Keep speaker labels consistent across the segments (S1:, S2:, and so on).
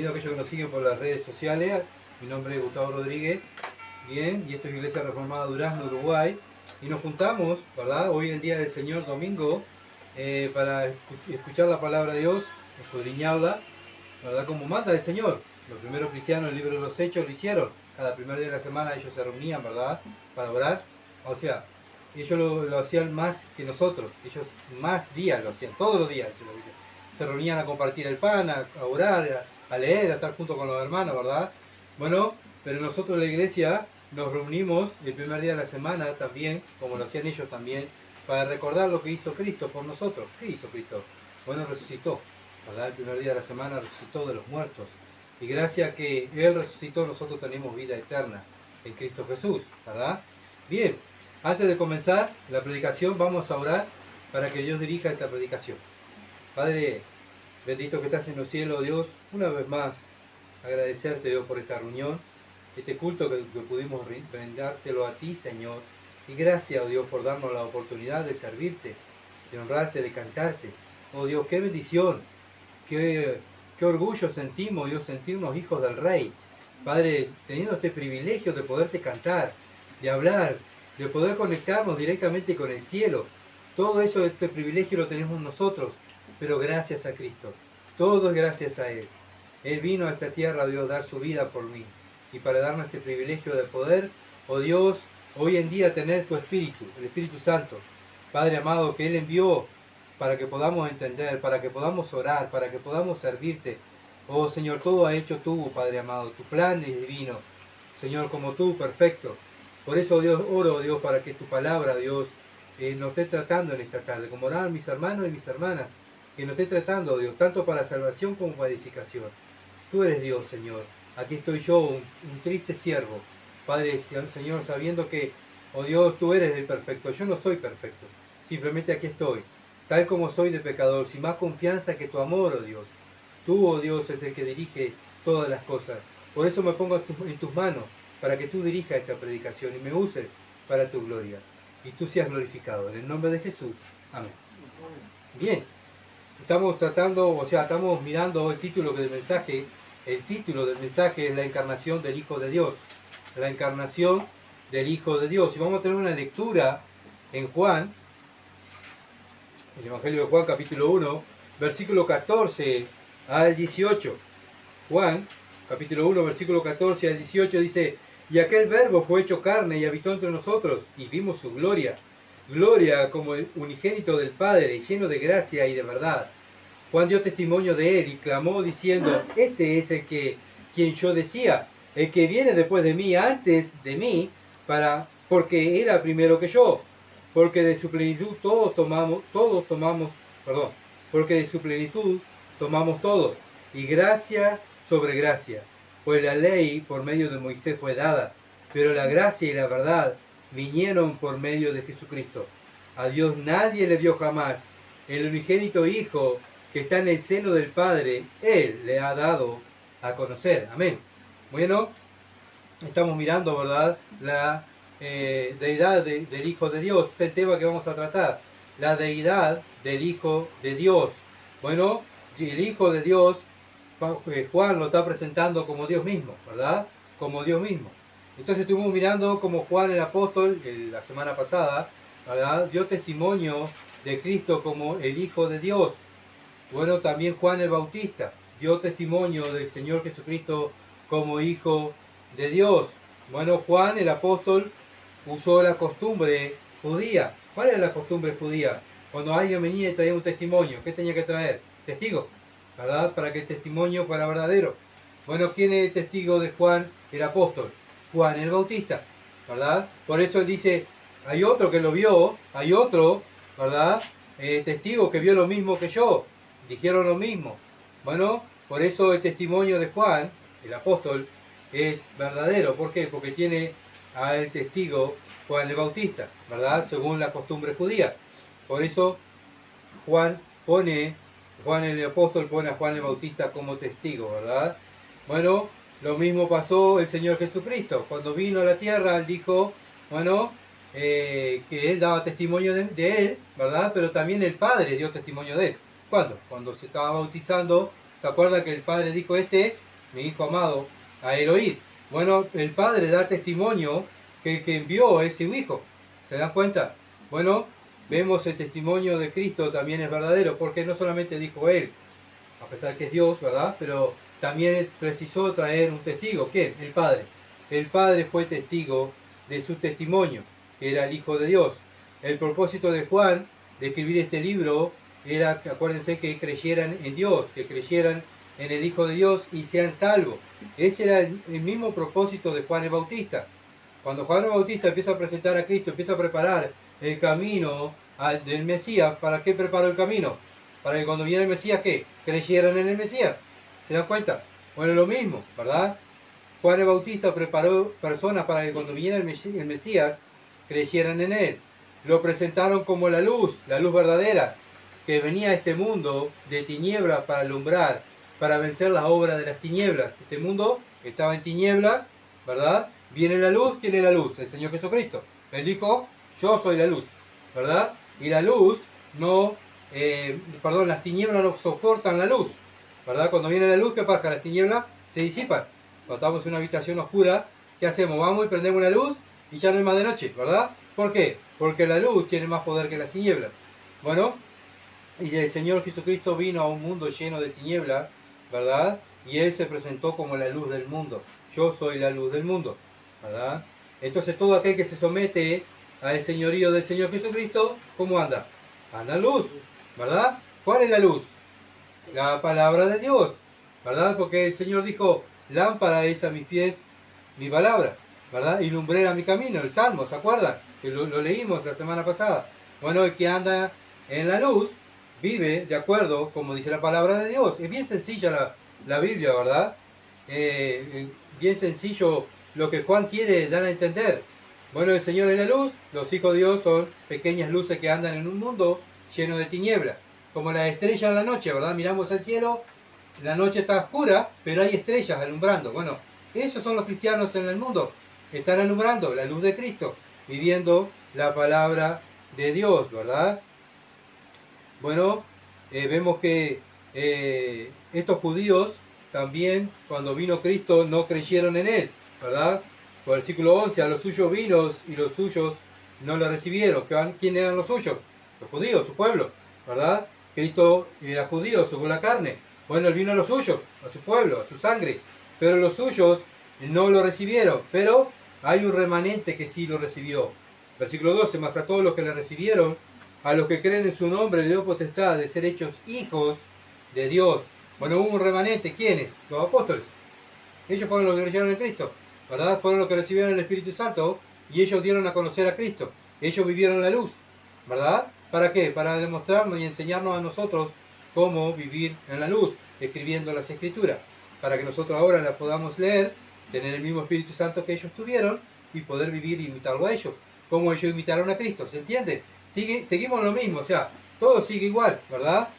S1: Aquellos que nos siguen por las redes sociales, mi nombre es Gustavo Rodríguez, bien, y esto es Iglesia Reformada Durazno, Uruguay, y nos juntamos, ¿verdad? Hoy el día del Señor domingo, para escuchar la palabra de Dios, escudriñarla, ¿verdad? Como manda el Señor. Los primeros cristianos, el libro de los Hechos, lo hicieron. Cada primer día de la semana ellos se reunían, ¿verdad? Para orar. O sea, ellos lo hacían más que nosotros. Ellos más días lo hacían, todos los días. Se reunían a compartir el pan, a orar, a leer, a estar junto con los hermanos, ¿verdad? Bueno, pero nosotros en la iglesia nos reunimos el primer día de la semana también, como lo hacían ellos también, para recordar lo que hizo Cristo por nosotros. ¿Qué hizo Cristo? Bueno, resucitó, ¿verdad? El primer día de la semana resucitó de los muertos. Y gracias a que Él resucitó, nosotros tenemos vida eterna en Cristo Jesús, ¿verdad? Bien, antes de comenzar la predicación, vamos a orar para que Dios dirija esta predicación. Padre, bendito que estás en los cielos, Dios, una vez más, agradecerte, Dios, por esta reunión, este culto que pudimos brindártelo a ti, Señor. Y gracias, oh Dios, por darnos la oportunidad de servirte, de honrarte, de cantarte. Oh Dios, qué bendición, qué orgullo sentimos, Dios, sentirnos hijos del Rey. Padre, teniendo este privilegio de poderte cantar, de hablar, de poder conectarnos directamente con el cielo. Todo eso, este privilegio lo tenemos nosotros, pero gracias a Cristo. Todo es gracias a Él. Él vino a esta tierra, Dios, a dar su vida por mí. Y para darnos este privilegio de poder, oh Dios, hoy en día tener tu Espíritu, el Espíritu Santo. Padre amado, que Él envió para que podamos entender, para que podamos orar, para que podamos servirte. Oh Señor, todo ha hecho tú, Padre amado. Tu plan es divino. Señor, como tú, perfecto. Por eso, Dios, oro, Dios, para que tu palabra, Dios, nos esté tratando en esta tarde, como oraban mis hermanos y mis hermanas, que nos esté tratando, Dios, tanto para salvación como para edificación. Tú eres Dios, Señor. Aquí estoy yo, un triste siervo. Padre, Señor, sabiendo que, oh Dios, tú eres el perfecto. Yo no soy perfecto. Simplemente aquí estoy, tal como soy de pecador, sin más confianza que tu amor, oh Dios. Tú, oh Dios, es el que dirige todas las cosas. Por eso me pongo en tus manos, para que tú dirijas esta predicación y me uses para tu gloria. Y tú seas glorificado. En el nombre de Jesús. Amén. Bien. Estamos estamos mirando el título del mensaje. El título del mensaje es la encarnación del Hijo de Dios. La encarnación del Hijo de Dios. Y vamos a tener una lectura en Juan, el Evangelio de Juan, capítulo 1, versículo 14 al 18. Juan, capítulo 1, versículo 14 al 18 dice: y aquel verbo fue hecho carne y habitó entre nosotros, y vimos su gloria. Gloria como el unigénito del Padre, lleno de gracia y de verdad. Juan dio testimonio de él y clamó diciendo: este es quien yo decía, el que viene después de mí, antes de mí, porque era primero que yo. Porque de su plenitud porque de su plenitud tomamos todos, y gracia sobre gracia. Pues la ley por medio de Moisés fue dada, pero la gracia y la verdad vinieron por medio de Jesucristo. A Dios nadie le vio jamás. El unigénito Hijo que está en el seno del Padre, Él le ha dado a conocer. Amén. Bueno, estamos mirando, ¿verdad?, la deidad del Hijo de Dios. Es el tema que vamos a tratar. La deidad del Hijo de Dios. Bueno, el Hijo de Dios, Juan lo está presentando como Dios mismo, ¿verdad? Como Dios mismo. Entonces estuvimos mirando como Juan el apóstol, la semana pasada, ¿verdad?, dio testimonio de Cristo como el Hijo de Dios. Bueno, también Juan el Bautista dio testimonio del Señor Jesucristo como Hijo de Dios. Bueno, Juan el apóstol usó la costumbre judía. ¿Cuál era la costumbre judía? Cuando alguien venía y traía un testimonio, ¿qué tenía que traer? Testigo, ¿verdad? Para que el testimonio fuera verdadero. Bueno, ¿quién es el testigo de Juan el apóstol? Juan el Bautista, ¿verdad? Por eso él dice, hay otro que lo vio, hay otro, ¿verdad?, testigo que vio lo mismo que yo. Dijeron lo mismo. Bueno, por eso el testimonio de Juan, el apóstol, es verdadero. ¿Por qué? Porque tiene al testigo Juan el Bautista, ¿verdad?, según la costumbre judía. Por eso Juan el apóstol pone a Juan el Bautista como testigo, ¿verdad? Bueno, lo mismo pasó el Señor Jesucristo. Cuando vino a la tierra, él dijo, bueno, que él daba testimonio de él, ¿verdad? Pero también el Padre dio testimonio de él. ¿Cuándo? Cuando se estaba bautizando, ¿se acuerdan que el Padre dijo, este mi hijo amado, a él oír. Bueno, el Padre da testimonio que envió es su hijo. ¿Se dan cuenta? Bueno, vemos el testimonio de Cristo también es verdadero, porque no solamente dijo él, a pesar que es Dios, ¿verdad? Pero también precisó traer un testigo. ¿Quién? El Padre. El Padre fue testigo de su testimonio, que era el Hijo de Dios. El propósito de Juan de escribir este libro era, acuérdense, que creyeran en Dios, que creyeran en el Hijo de Dios y sean salvos. Ese era el mismo propósito de Juan el Bautista. Cuando Juan el Bautista empieza a presentar a Cristo, empieza a preparar el camino del Mesías, ¿para qué preparó el camino? Para que cuando viera el Mesías, ¿qué? Creyeran en el Mesías. ¿Se dan cuenta? Bueno, lo mismo, ¿verdad? Juan el Bautista preparó personas para que cuando viniera el Mesías, creyeran en él. Lo presentaron como la luz verdadera, que venía a este mundo de tinieblas para alumbrar, para vencer las obras de las tinieblas. Este mundo estaba en tinieblas, ¿verdad? Viene la luz, ¿quién es la luz? El Señor Jesucristo. Él dijo, yo soy la luz, ¿verdad? Y la luz no, las tinieblas no soportan la luz, ¿verdad? Cuando viene la luz, ¿qué pasa? Las tinieblas se disipan. Cuando estamos en una habitación oscura, ¿qué hacemos? Vamos y prendemos la luz y ya no hay más de noche, ¿verdad? ¿Por qué? Porque la luz tiene más poder que las tinieblas. Bueno, y el Señor Jesucristo vino a un mundo lleno de tinieblas, ¿verdad? Y Él se presentó como la luz del mundo. Yo soy la luz del mundo, ¿verdad? Entonces todo aquel que se somete al señorío del Señor Jesucristo, ¿cómo anda? Anda en luz, ¿verdad? ¿Cuál es la luz? La palabra de Dios, ¿verdad? Porque el Señor dijo, lámpara es a mis pies mi palabra, ¿verdad? Y lumbrera mi camino, el Salmo, ¿se acuerdan? Que lo leímos la semana pasada. Bueno, el que anda en la luz vive de acuerdo, como dice la palabra de Dios. Es bien sencilla la Biblia, ¿verdad? Bien sencillo lo que Juan quiere dar a entender. Bueno, el Señor es la luz, los hijos de Dios son pequeñas luces que andan en un mundo lleno de tinieblas. Como la estrella en la noche, ¿verdad? Miramos al cielo, la noche está oscura, pero hay estrellas alumbrando. Bueno, esos son los cristianos en el mundo. Están alumbrando la luz de Cristo, viviendo la palabra de Dios, ¿verdad? Bueno, vemos que estos judíos también, cuando vino Cristo, no creyeron en Él, ¿verdad? Por el versículo 11, a los suyos vino y los suyos no le recibieron. ¿Quién eran los suyos? Los judíos, su pueblo, ¿verdad? Cristo era judío según la carne. Bueno, Él vino a los suyos, a su pueblo, a su sangre, pero los suyos no lo recibieron. Pero hay un remanente que sí lo recibió. Versículo 12, más a todos los que le recibieron, a los que creen en su nombre le dio potestad de ser hechos hijos de Dios. Bueno, hubo un remanente. ¿Quiénes? Los apóstoles. Ellos fueron los que creyeron en Cristo, ¿verdad? Fueron los que recibieron el Espíritu Santo y ellos dieron a conocer a Cristo. Ellos vivieron la luz, ¿verdad? ¿Para qué? Para demostrarnos y enseñarnos a nosotros cómo vivir en la luz, escribiendo las Escrituras, para que nosotros ahora las podamos leer, tener el mismo Espíritu Santo que ellos tuvieron y poder vivir e imitarlo a ellos, como ellos imitaron a Cristo. ¿Se entiende? Seguimos lo mismo, o sea, todo sigue igual, ¿verdad?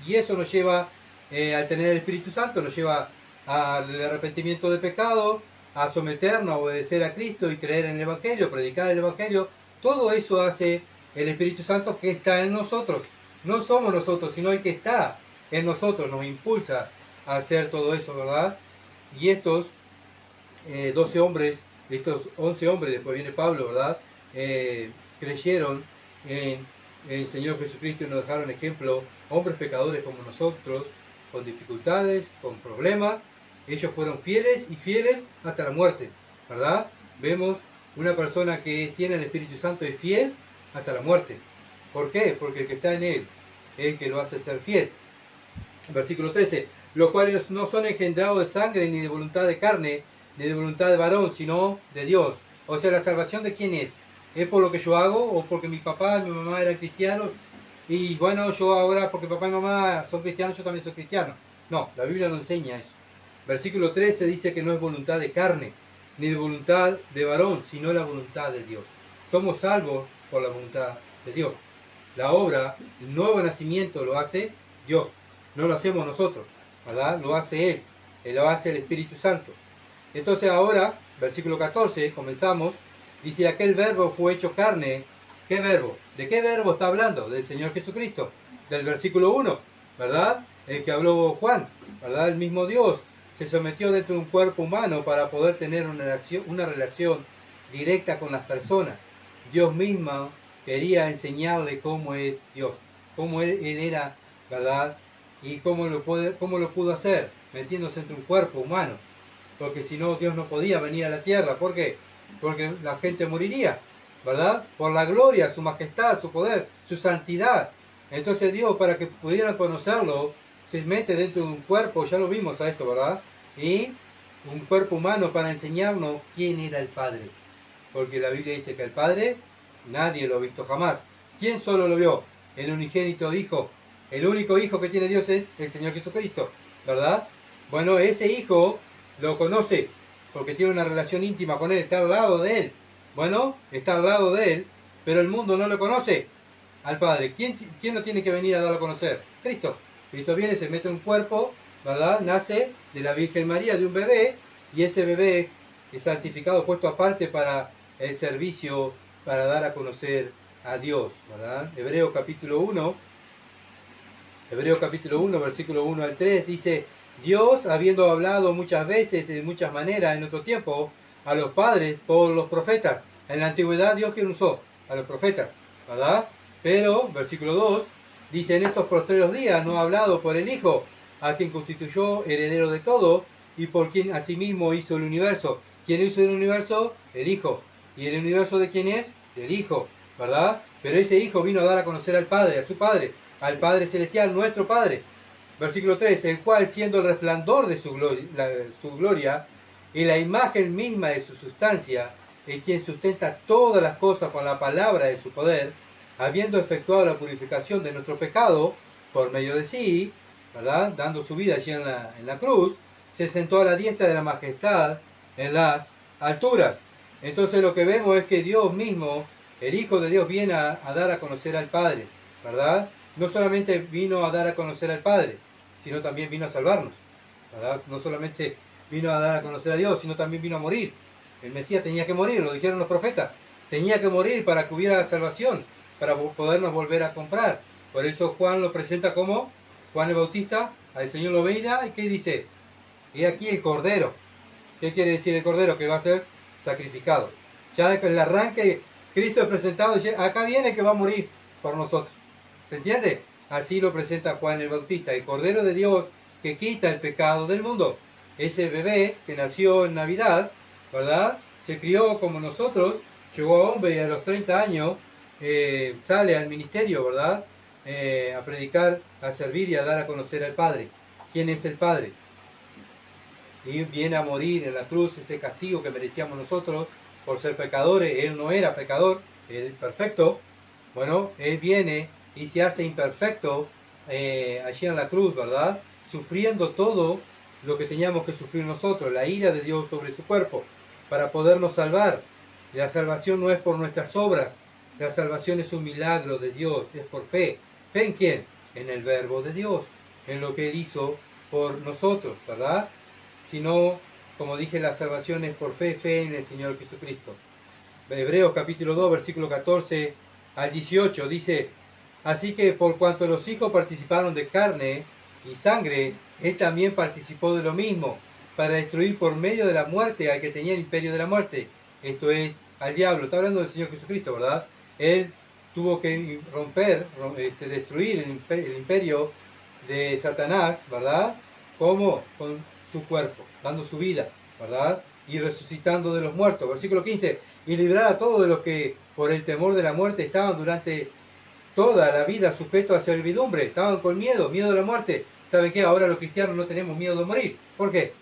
S1: Y eso nos lleva al tener el Espíritu Santo, nos lleva al arrepentimiento de pecado, a someternos, a obedecer a Cristo y creer en el Evangelio, predicar el Evangelio. Todo eso hace el Espíritu Santo que está en nosotros. No somos nosotros, sino el que está en nosotros, nos impulsa a hacer todo eso, ¿verdad? Y estos 12 hombres, estos 11 hombres, después viene Pablo, ¿verdad? Creyeron en el Señor Jesucristo y nos dejaron ejemplo, hombres pecadores como nosotros, con dificultades, con problemas. Ellos fueron fieles y fieles hasta la muerte, ¿verdad? Vemos una persona que tiene el Espíritu Santo es fiel hasta la muerte. ¿Por qué? Porque el que está en él es el que lo hace ser fiel. Versículo 13, los cuales no son engendrados de sangre, ni de voluntad de carne, ni de voluntad de varón, sino de Dios. O sea, ¿la salvación de quién es? ¿Es por lo que yo hago o porque mi papá y mi mamá eran cristianos? Y bueno, yo ahora, porque papá y mamá son cristianos, yo también soy cristiano. No, la Biblia no enseña eso. Versículo 13 dice que no es voluntad de carne, ni de voluntad de varón, sino la voluntad de Dios. Somos salvos por la voluntad de Dios. La obra, el nuevo nacimiento lo hace Dios, no lo hacemos nosotros, ¿verdad? Lo hace Él lo hace el Espíritu Santo. Entonces ahora, versículo 14, comenzamos, dice, aquel verbo fue hecho carne. ¿Qué verbo? ¿De qué verbo está hablando? Del Señor Jesucristo, del versículo 1, ¿verdad? El que habló Juan, ¿verdad? El mismo Dios se sometió dentro de un cuerpo humano para poder tener una relación directa con las personas. Dios mismo quería enseñarle cómo es Dios, cómo él era, ¿verdad? Y cómo lo pudo hacer, metiéndose entre un cuerpo humano. Porque si no, Dios no podía venir a la tierra. ¿Por qué? Porque la gente moriría, ¿verdad? Por la gloria, su majestad, su poder, su santidad. Entonces Dios, para que pudieran conocerlo, se mete dentro de un cuerpo, ya lo vimos a esto, ¿verdad? Y un cuerpo humano para enseñarnos quién era el Padre. Porque la Biblia dice que el Padre nadie lo ha visto jamás. ¿Quién solo lo vio? El unigénito Hijo. El único Hijo que tiene Dios es el Señor Jesucristo, ¿verdad? Bueno, ese Hijo lo conoce porque tiene una relación íntima con Él, está al lado de Él. Bueno, está al lado de Él, pero el mundo no lo conoce al Padre. ¿Quién lo tiene que venir a dar a conocer? Cristo. Cristo viene, se mete en un cuerpo, ¿verdad? Nace de la Virgen María, de un bebé, y ese bebé es santificado, puesto aparte para el servicio, para dar a conocer a Dios, ¿verdad? Hebreos capítulo 1, versículo 1 al 3, dice: Dios, habiendo hablado muchas veces, de muchas maneras en otro tiempo, a los padres por los profetas. En la antigüedad Dios que usó a los profetas, ¿verdad? Pero, versículo 2, dice: en estos postreros días no ha hablado por el Hijo, a quien constituyó heredero de todo, y por quien asimismo hizo el universo. ¿Quién hizo el universo? El Hijo. ¿Y el universo de quién es? Del Hijo, ¿verdad? Pero ese Hijo vino a dar a conocer al Padre, a su Padre, al Padre Celestial, nuestro Padre. Versículo 3, el cual, siendo el resplandor de su gloria y la imagen misma de su sustancia, y quien sustenta todas las cosas con la palabra de su poder, habiendo efectuado la purificación de nuestro pecado por medio de sí, ¿verdad? Dando su vida allí en la cruz, se sentó a la diestra de la majestad en las alturas. Entonces lo que vemos es que Dios mismo, el Hijo de Dios, viene a dar a conocer al Padre, ¿verdad? No solamente vino a dar a conocer al Padre, sino también vino a salvarnos, ¿verdad? No solamente vino a dar a conocer a Dios, sino también vino a morir. El Mesías tenía que morir, lo dijeron los profetas. Tenía que morir para que hubiera salvación, para podernos volver a comprar. Por eso Juan lo presenta como Juan el Bautista, al Señor lo mira y ¿qué dice? Y aquí el Cordero. ¿Qué quiere decir el Cordero? Que va a ser sacrificado. Ya desde el arranque, Cristo es presentado y dice: acá viene que va a morir por nosotros. ¿Se entiende? Así lo presenta Juan el Bautista, el Cordero de Dios que quita el pecado del mundo. Ese bebé que nació en Navidad, ¿verdad? Se crió como nosotros, llegó a hombre y a los 30 años sale al ministerio, ¿verdad? A predicar, a servir y a dar a conocer al Padre. ¿Quién es el Padre? Y viene a morir en la cruz, ese castigo que merecíamos nosotros por ser pecadores. Él no era pecador, él es perfecto. Bueno, Él viene y se hace imperfecto allí en la cruz, ¿verdad? Sufriendo todo lo que teníamos que sufrir nosotros, la ira de Dios sobre su cuerpo, para podernos salvar. La salvación no es por nuestras obras, la salvación es un milagro de Dios, es por fe. ¿Fe en quién? En el Verbo de Dios, en lo que Él hizo por nosotros, ¿verdad? Sino, como dije, la salvación es por fe, fe en el Señor Jesucristo. Hebreos capítulo 2, versículo 14 al 18 dice: así que por cuanto los hijos participaron de carne y sangre, Él también participó de lo mismo, para destruir por medio de la muerte al que tenía el imperio de la muerte, esto es, al diablo. Está hablando del Señor Jesucristo, ¿verdad? Él tuvo que destruir el imperio de Satanás, ¿verdad? ¿Cómo? Con su cuerpo, dando su vida, ¿verdad? Y resucitando de los muertos. Versículo 15, y librar a todos de los que por el temor de la muerte estaban durante toda la vida sujetos a servidumbre, estaban con miedo de la muerte. ¿Saben qué? Ahora los cristianos no tenemos miedo de morir. ¿Por qué?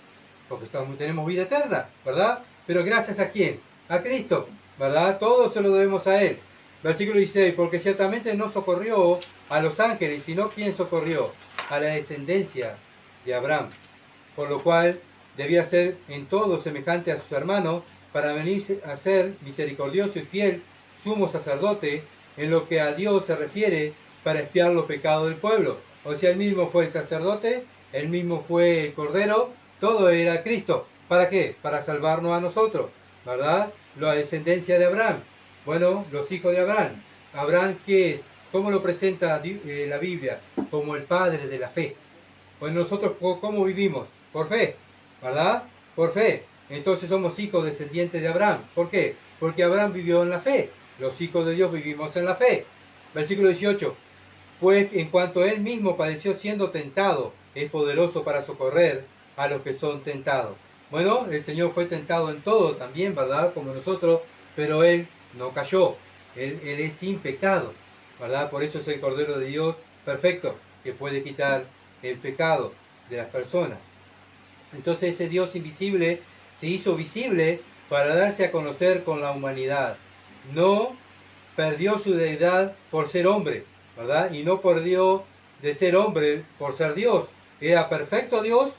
S1: Porque tenemos vida eterna, ¿verdad? Pero gracias a quién? A Cristo, ¿verdad? Todo se lo debemos a Él. Versículo 16, porque ciertamente no socorrió a los ángeles, sino ¿quién socorrió? A la descendencia de Abraham. Por lo cual debía ser en todo semejante a sus hermanos, para venir a ser misericordioso y fiel sumo sacerdote en lo que a Dios se refiere, para expiar los pecados del pueblo. O sea, él mismo fue el sacerdote, él mismo fue el cordero, todo era Cristo. ¿Para qué? Para salvarnos a nosotros, ¿verdad? La descendencia de Abraham. Bueno, los hijos de Abraham. ¿Abraham qué es? ¿Cómo lo presenta la Biblia? Como el padre de la fe. Pues nosotros, ¿cómo vivimos? Por fe. ¿verdad? Por fe. Entonces somos hijos descendientes de Abraham. ¿Por qué? Porque Abraham vivió en la fe. Los hijos de Dios vivimos en la fe. Versículo 18. Pues en cuanto él mismo padeció siendo tentado, es poderoso para socorrer a los que son tentados. Bueno, el Señor fue tentado en todo también, ¿verdad? Como nosotros, pero él no cayó. Él es sin pecado, ¿verdad? Por eso es el Cordero de Dios perfecto, que puede quitar el pecado de las personas. Entonces ese Dios invisible se hizo visible para darse a conocer con la humanidad. No perdió su deidad por ser hombre, ¿verdad? Y no perdió de ser hombre por ser Dios. Era perfecto Dios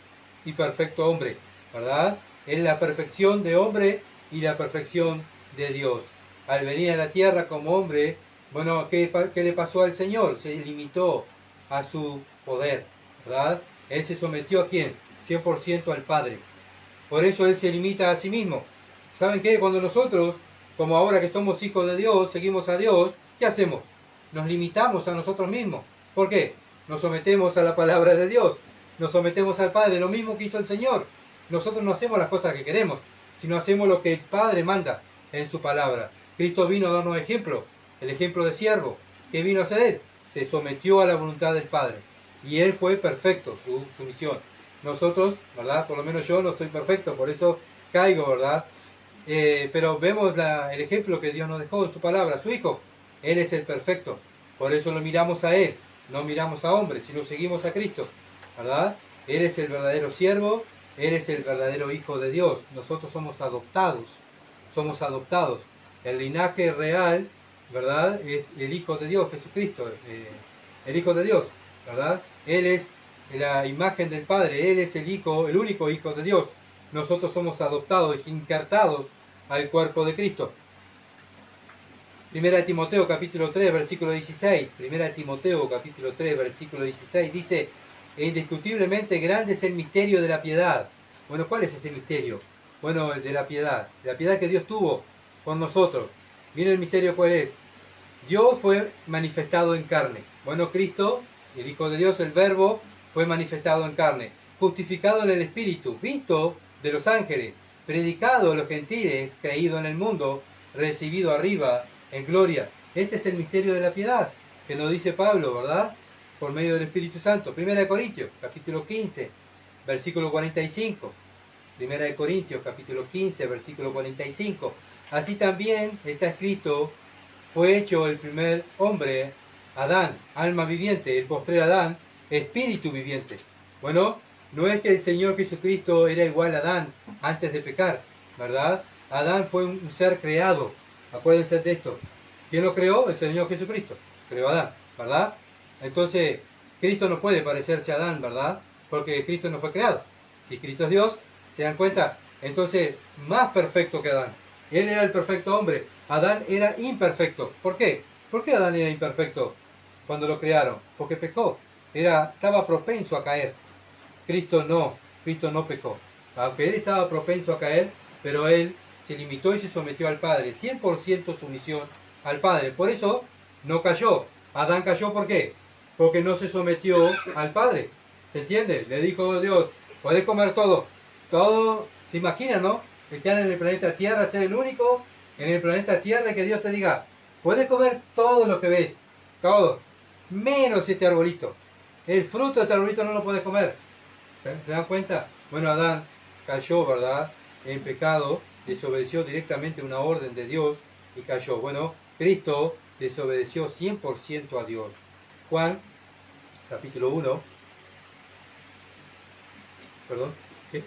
S1: y perfecto hombre, ¿verdad? Es la perfección de hombre y la perfección de Dios. Al venir a la tierra como hombre, bueno, ¿qué le pasó al Señor? Se limitó a su poder, ¿verdad? Él se sometió ¿a quién? 100% al Padre. Por eso Él se limita a sí mismo. ¿Saben qué? Cuando nosotros, como ahora que somos hijos de Dios, seguimos a Dios, ¿qué hacemos? Nos limitamos a nosotros mismos. ¿Por qué? Nos sometemos a la palabra de Dios. Nos sometemos al Padre, lo mismo que hizo el Señor. Nosotros no hacemos las cosas que queremos, sino hacemos lo que el Padre manda en su palabra. Cristo vino a darnos ejemplo, el ejemplo de siervo. ¿Qué vino a hacer Él? Se sometió a la voluntad del Padre. Y Él fue perfecto, su misión. Nosotros, ¿verdad? Por lo menos yo no soy perfecto, por eso caigo, ¿verdad? Pero vemos el ejemplo que Dios nos dejó en su palabra, su Hijo. Él es el perfecto. Por eso lo miramos a Él, no miramos a hombres, sino seguimos a Cristo, ¿verdad? Él es el verdadero siervo, Él es el verdadero Hijo de Dios. Nosotros somos adoptados, somos adoptados. El linaje real, ¿verdad? Es el Hijo de Dios, Jesucristo, el Hijo de Dios, ¿verdad? Él es la imagen del Padre, Él es el Hijo, el único Hijo de Dios. Nosotros somos adoptados, injertados al cuerpo de Cristo. Primera de Timoteo capítulo 3, versículo 16. Primera de Timoteo capítulo 3, versículo 16. Dice, e indiscutiblemente grande es el misterio de la piedad. Bueno, ¿cuál es ese misterio? Bueno, de la piedad que Dios tuvo con nosotros. Miren el misterio cuál es. Dios fue manifestado en carne. Bueno, Cristo, el Hijo de Dios, el Verbo, fue manifestado en carne. Justificado en el Espíritu, visto de los ángeles, predicado a los gentiles, creído en el mundo, recibido arriba en gloria. Este es el misterio de la piedad, que nos dice Pablo, ¿verdad? Por medio del Espíritu Santo. Primera de Corintios, capítulo 15, versículo 45. Primera de Corintios, capítulo 15, versículo 45. Así también está escrito, fue hecho el primer hombre, Adán, alma viviente, el postrer Adán, espíritu viviente. Bueno, no es que el Señor Jesucristo era igual a Adán antes de pecar, ¿verdad? Adán fue un ser creado. Acuérdense de esto. ¿Quién lo creó? El Señor Jesucristo. Creó a Adán, ¿verdad? Entonces, Cristo no puede parecerse a Adán, ¿verdad? Porque Cristo no fue creado. Si Cristo es Dios, ¿se dan cuenta? Entonces, más perfecto que Adán. Él era el perfecto hombre. Adán era imperfecto. ¿Por qué? ¿Por qué Adán era imperfecto cuando lo crearon? Porque pecó. Estaba propenso a caer. Cristo no pecó. Aunque él estaba propenso a caer, pero él se limitó y se sometió al Padre. 100% sumisión al Padre. Por eso no cayó. Adán cayó, ¿por qué? Porque no se sometió al Padre. ¿Se entiende? Le dijo Dios, podés comer todo. Todo, se imagina, ¿no? Estar en el planeta Tierra, ser el único en el planeta Tierra que Dios te diga, puedes comer todo lo que ves. Todo. Menos este arbolito. El fruto de este arbolito no lo puedes comer. ¿Se dan cuenta? Bueno, Adán cayó, ¿verdad? En pecado, desobedeció directamente una orden de Dios y cayó. Bueno, Cristo desobedeció 100% a Dios. Juan, capítulo 1. Perdón, ¿qué?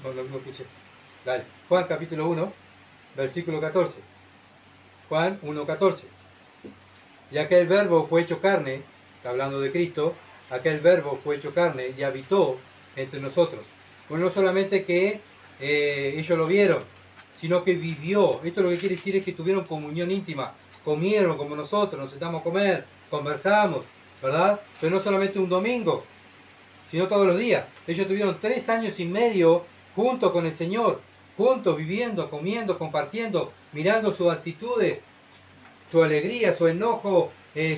S1: No escuché. Dale. Juan, capítulo 1, versículo 14. Juan 1:14. Y aquel verbo fue hecho carne, está hablando de Cristo, aquel verbo fue hecho carne y habitó entre nosotros. Bueno, no solamente que ellos lo vieron, sino que vivió. Esto lo que quiere decir es que tuvieron comunión íntima, comieron como nosotros, nos sentamos a comer, conversamos, ¿verdad? Pero no solamente un domingo, sino todos los días. Ellos tuvieron 3 años y medio juntos con el Señor, juntos, viviendo, comiendo, compartiendo, mirando sus actitudes, su alegría, su enojo,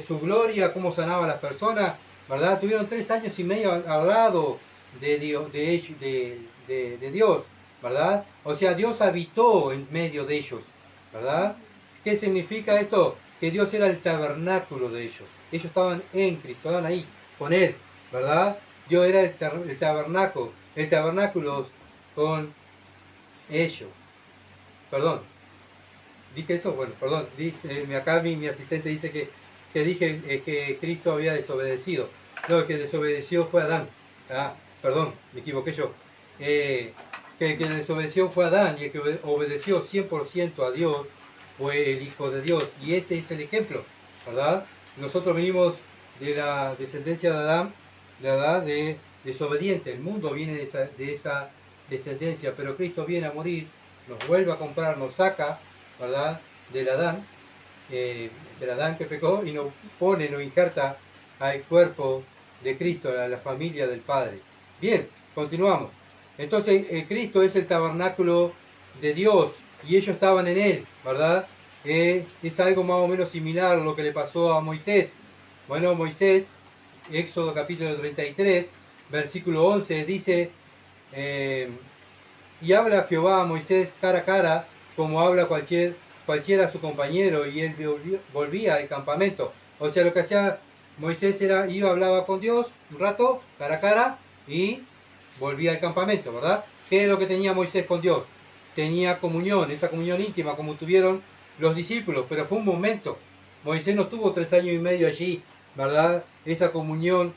S1: su gloria, cómo sanaba a las personas, ¿verdad? Tuvieron 3 años y medio al lado, de Dios, de Dios, ¿verdad? O sea, Dios habitó en medio de ellos, ¿verdad? ¿Qué significa esto? Que Dios era el tabernáculo de ellos. Ellos estaban en Cristo, estaban ahí, con Él, ¿verdad? Dios era el tabernáculo con ellos. Perdón, dije eso, bueno, perdón, acá mi asistente dice que dije que Cristo había desobedecido. No, el que desobedeció fue Adán. Ah, perdón, me equivoqué yo. Que el que desobedeció fue Adán y el que obedeció 100% a Dios fue el Hijo de Dios. Y ese es el ejemplo, ¿verdad? Nosotros venimos de la descendencia de Adán, ¿verdad? De desobediente. El mundo viene de esa descendencia, pero Cristo viene a morir, nos vuelve a comprar, nos saca, ¿verdad? Del Adán que pecó y nos pone, nos injerta al cuerpo de Cristo, a la familia del Padre. Bien, continuamos. Entonces, Cristo es el tabernáculo de Dios y ellos estaban en él, ¿verdad? Es algo más o menos similar a lo que le pasó a Moisés. Bueno, Moisés, Éxodo capítulo 33, versículo 11, dice, y habla Jehová a Moisés cara a cara, como habla cualquiera a su compañero, y él volvía al campamento. O sea, lo que hacía Moisés hablaba con Dios un rato, cara a cara, y volvía al campamento, ¿verdad? ¿Qué es lo que tenía Moisés con Dios? Tenía comunión, esa comunión íntima, como tuvieron los discípulos, pero fue un momento. Moisés no tuvo 3 años y medio allí, ¿verdad? Esa comunión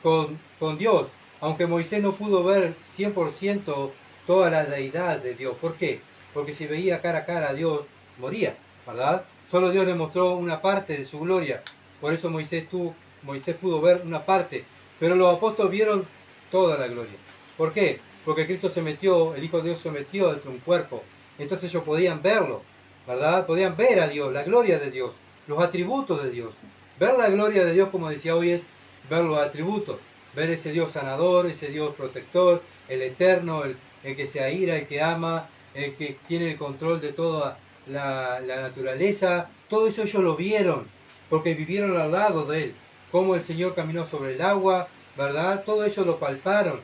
S1: con Dios. Aunque Moisés no pudo ver 100% toda la deidad de Dios. ¿Por qué? Porque si veía cara a cara a Dios, moría, ¿verdad? Solo Dios le mostró una parte de su gloria. Por eso Moisés pudo ver una parte. Pero los apóstoles vieron toda la gloria. ¿Por qué? Porque Cristo se metió, el Hijo de Dios se metió dentro de un cuerpo. Entonces ellos podían verlo, ¿verdad? Podían ver a Dios, la gloria de Dios, los atributos de Dios. Ver la gloria de Dios, como decía hoy, es ver los atributos. Ver ese Dios sanador, ese Dios protector, el eterno, el que se aira, el que ama, el que tiene el control de toda la naturaleza. Todo eso ellos lo vieron, porque vivieron al lado de él. Cómo el Señor caminó sobre el agua, ¿verdad? Todo ellos lo palparon.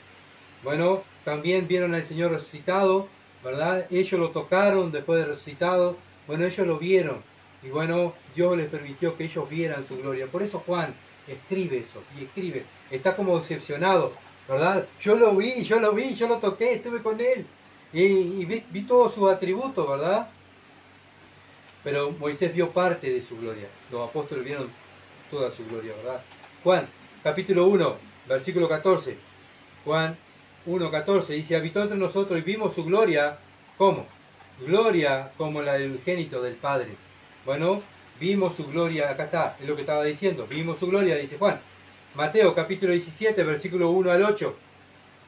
S1: Bueno, también vieron al Señor resucitado, ¿verdad? Ellos lo tocaron después de resucitado. Bueno, ellos lo vieron. Y bueno, Dios les permitió que ellos vieran su gloria. Por eso Juan escribe eso, y escribe. Está como decepcionado, ¿verdad? Yo lo vi, yo lo toqué, estuve con él. Y vi todos sus atributos, ¿verdad? Pero Moisés vio parte de su gloria. Los apóstoles vieron toda su gloria, ¿verdad? Juan, capítulo 1, versículo 14. Juan 1:14 dice, habitó entre nosotros y vimos su gloria. ¿Cómo? Gloria como la del unigénito del Padre. Bueno, vimos su gloria, acá está, es lo que estaba diciendo, vimos su gloria, dice Juan. Mateo capítulo 17, versículo 1 al 8.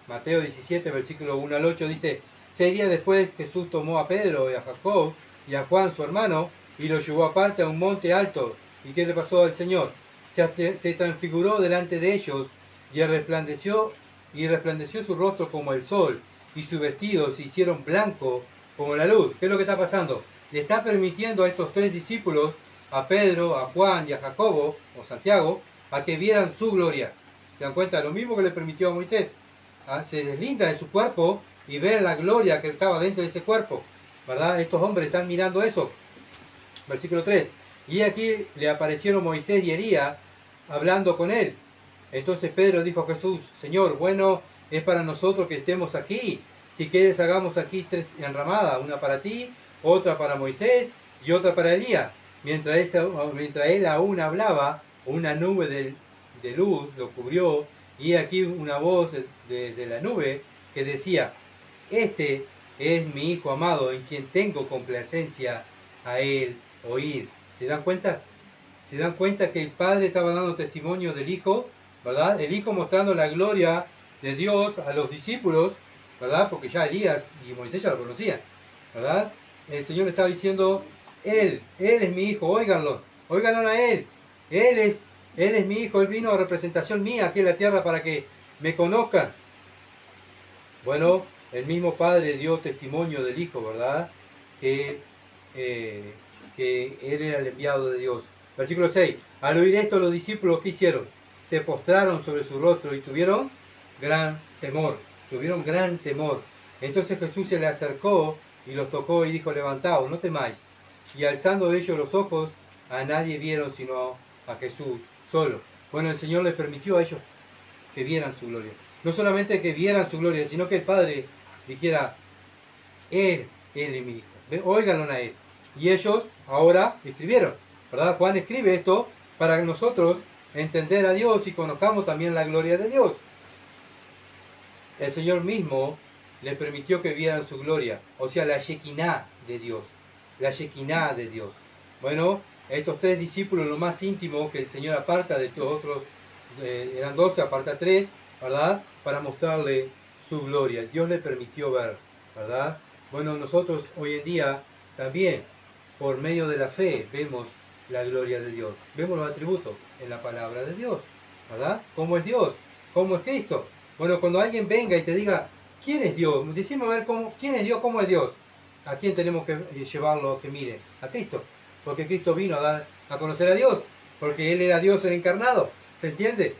S1: Mateo 17, versículo 1 al 8 dice, 6 días después Jesús tomó a Pedro y a Jacob y a Juan su hermano y lo llevó aparte a un monte alto. ¿Y qué le pasó al Señor? Se transfiguró delante de ellos y resplandeció su rostro como el sol y sus vestidos se hicieron blanco como la luz. ¿Qué es lo que está pasando? Le está permitiendo a estos 3 discípulos, a Pedro, a Juan y a Jacobo, o Santiago, a que vieran su gloria. ¿Se dan cuenta? Lo mismo que le permitió a Moisés. Se deslinda de su cuerpo y ver la gloria que estaba dentro de ese cuerpo. ¿Verdad? Estos hombres están mirando eso. Versículo 3. Y aquí le aparecieron Moisés y Elías hablando con él. Entonces Pedro dijo a Jesús, Señor, bueno es para nosotros que estemos aquí. Si quieres hagamos aquí 3 enramadas, una para ti, otra para Moisés y otra para Elías. Mientras él aún hablaba, una nube de luz lo cubrió y aquí una voz de la nube que decía, este es mi Hijo amado en quien tengo complacencia a él oír. ¿Se dan cuenta? ¿Se dan cuenta que el Padre estaba dando testimonio del Hijo? ¿Verdad? El Hijo mostrando la gloria de Dios a los discípulos, ¿verdad? Porque ya Elías y Moisés ya lo conocían, ¿verdad? El Señor le estaba diciendo, Él es mi Hijo, óiganlo a Él. Él es mi Hijo, Él vino a representación mía aquí en la tierra para que me conozcan. Bueno, el mismo Padre dio testimonio del Hijo, ¿verdad? Que Él era el enviado de Dios. Versículo 6. Al oír esto, los discípulos, ¿qué hicieron? se postraron sobre su rostro y tuvieron gran temor. Tuvieron gran temor. Entonces Jesús se le acercó y los tocó y dijo, levantaos, no temáis. Y alzando ellos los ojos, a nadie vieron sino a Jesús solo. Bueno, el Señor les permitió a ellos que vieran su gloria. No solamente que vieran su gloria, sino que el Padre dijera, Él es mi Hijo. Óiganlo a Él. Y ellos ahora escribieron, ¿verdad? Juan escribe esto para nosotros entender a Dios y conozcamos también la gloria de Dios. El Señor mismo les permitió que vieran su gloria, o sea, la Shekinah de Dios. La Shekinah de Dios. Bueno, estos 3 discípulos, lo más íntimo que el Señor aparta de los otros, eran 12, aparta 3, ¿verdad? Para mostrarle su gloria. Dios le permitió ver, ¿verdad? Bueno, nosotros hoy en día también, por medio de la fe, vemos la gloria de Dios. Vemos los atributos en la palabra de Dios, ¿verdad? ¿Cómo es Dios? ¿Cómo es Cristo? Bueno, cuando alguien venga y te diga, ¿quién es Dios? Decime a ver quién es Dios, cómo es Dios. ¿A quién tenemos que llevarlo a que mire? A Cristo. Porque Cristo vino a conocer a Dios. Porque Él era Dios el encarnado. ¿Se entiende?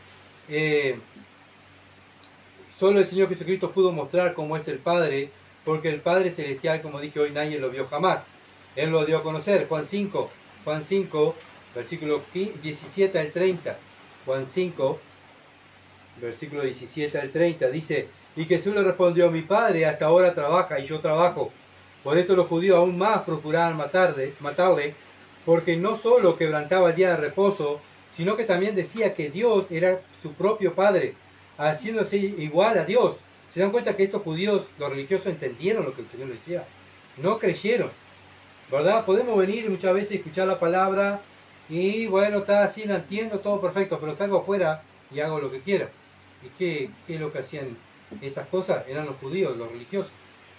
S1: Solo el Señor Jesucristo pudo mostrar cómo es el Padre. Porque el Padre Celestial, como dije hoy, nadie lo vio jamás. Él lo dio a conocer. Juan 5, versículo 17 al 30. Juan 5, versículo 17 al 30, dice, y Jesús le respondió, mi Padre hasta ahora trabaja y yo trabajo. Por esto los judíos aún más procuraban matarle, porque no solo quebrantaba el día de reposo, sino que también decía que Dios era su propio Padre, haciéndose igual a Dios. ¿Se dan cuenta que estos judíos, los religiosos, entendieron lo que el Señor decía? No creyeron, ¿verdad? Podemos venir muchas veces a escuchar la palabra y bueno, está así, la entiendo, todo perfecto, pero salgo afuera y hago lo que quiera. ¿Y qué es lo que hacían esas cosas? Eran los judíos, los religiosos.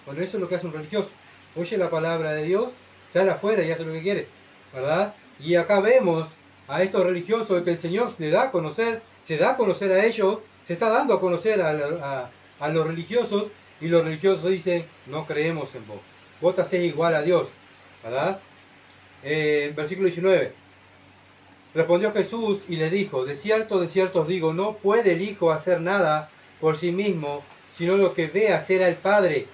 S1: Bueno, eso es lo que hace un religioso. Oye la palabra de Dios, sale afuera y hace lo que quiere, ¿verdad? Y acá vemos a estos religiosos que el Señor le da a conocer, se da a conocer a ellos, se está dando a conocer a los religiosos, y los religiosos dicen, no creemos en vos. Vos te hacés igual a Dios, ¿verdad? Versículo 19. Respondió Jesús y le dijo, de cierto os digo, no puede el Hijo hacer nada por sí mismo, sino lo que ve hacer al Padre.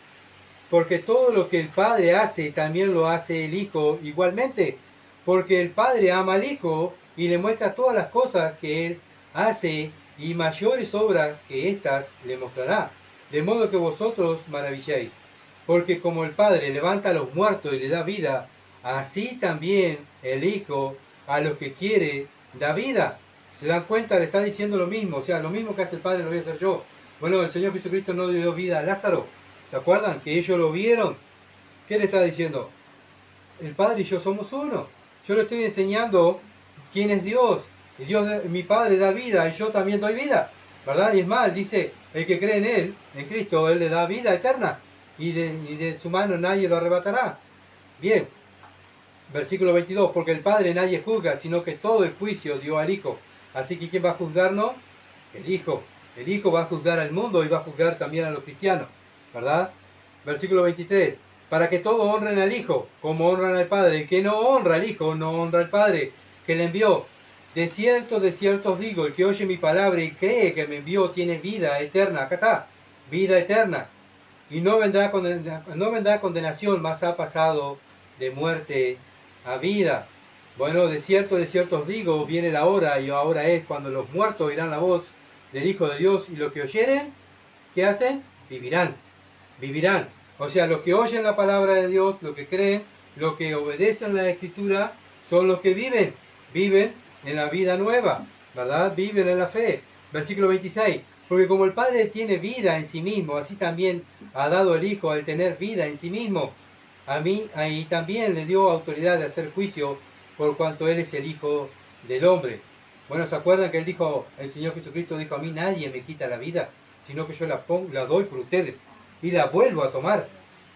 S1: Porque todo lo que el Padre hace, también lo hace el Hijo igualmente. Porque el Padre ama al Hijo y le muestra todas las cosas que Él hace, y mayores obras que éstas le mostrará. De modo que vosotros maravilléis. Porque como el Padre levanta a los muertos y le da vida, así también el Hijo a los que quiere da vida. ¿Se dan cuenta? Le está diciendo lo mismo. O sea, lo mismo que hace el Padre lo voy a hacer yo. Bueno, el Señor Jesucristo no le dio vida a Lázaro. ¿Se acuerdan? Que ellos lo vieron. ¿Qué le está diciendo? El Padre y yo somos uno. Yo le estoy enseñando quién es Dios. Y Dios, mi Padre da vida y yo también doy vida. ¿Verdad? Y es más, dice, el que cree en Él, en Cristo, Él le da vida eterna. Y de su mano nadie lo arrebatará. Bien. Versículo 22, porque el Padre nadie juzga, sino que todo el juicio dio al Hijo. Así que ¿quién va a juzgarnos? El Hijo. El Hijo va a juzgar al mundo y va a juzgar también a los cristianos, ¿verdad? Versículo 23, para que todos honren al Hijo, como honran al Padre. El que no honra al Hijo, no honra al Padre, que le envió. De cierto os digo, el que oye mi palabra y cree que me envió, tiene vida eterna. Acá está, vida eterna. Y no vendrá condenación, mas ha pasado de muerte a vida. Bueno, de cierto os digo, viene la hora, y ahora es, cuando los muertos oirán la voz del Hijo de Dios, y los que oyeren, ¿qué hacen? Vivirán. O sea, los que oyen la palabra de Dios, los que creen, los que obedecen la Escritura, son los que viven en la vida nueva, ¿verdad? Viven en la fe. Versículo 26, porque como el Padre tiene vida en sí mismo, así también ha dado el Hijo al tener vida en sí mismo. A mí, y también le dio autoridad de hacer juicio, por cuanto Él es el Hijo del Hombre. Bueno, ¿se acuerdan que el Señor Jesucristo dijo, a mí nadie me quita la vida, sino que yo la doy por ustedes, y la vuelvo a tomar,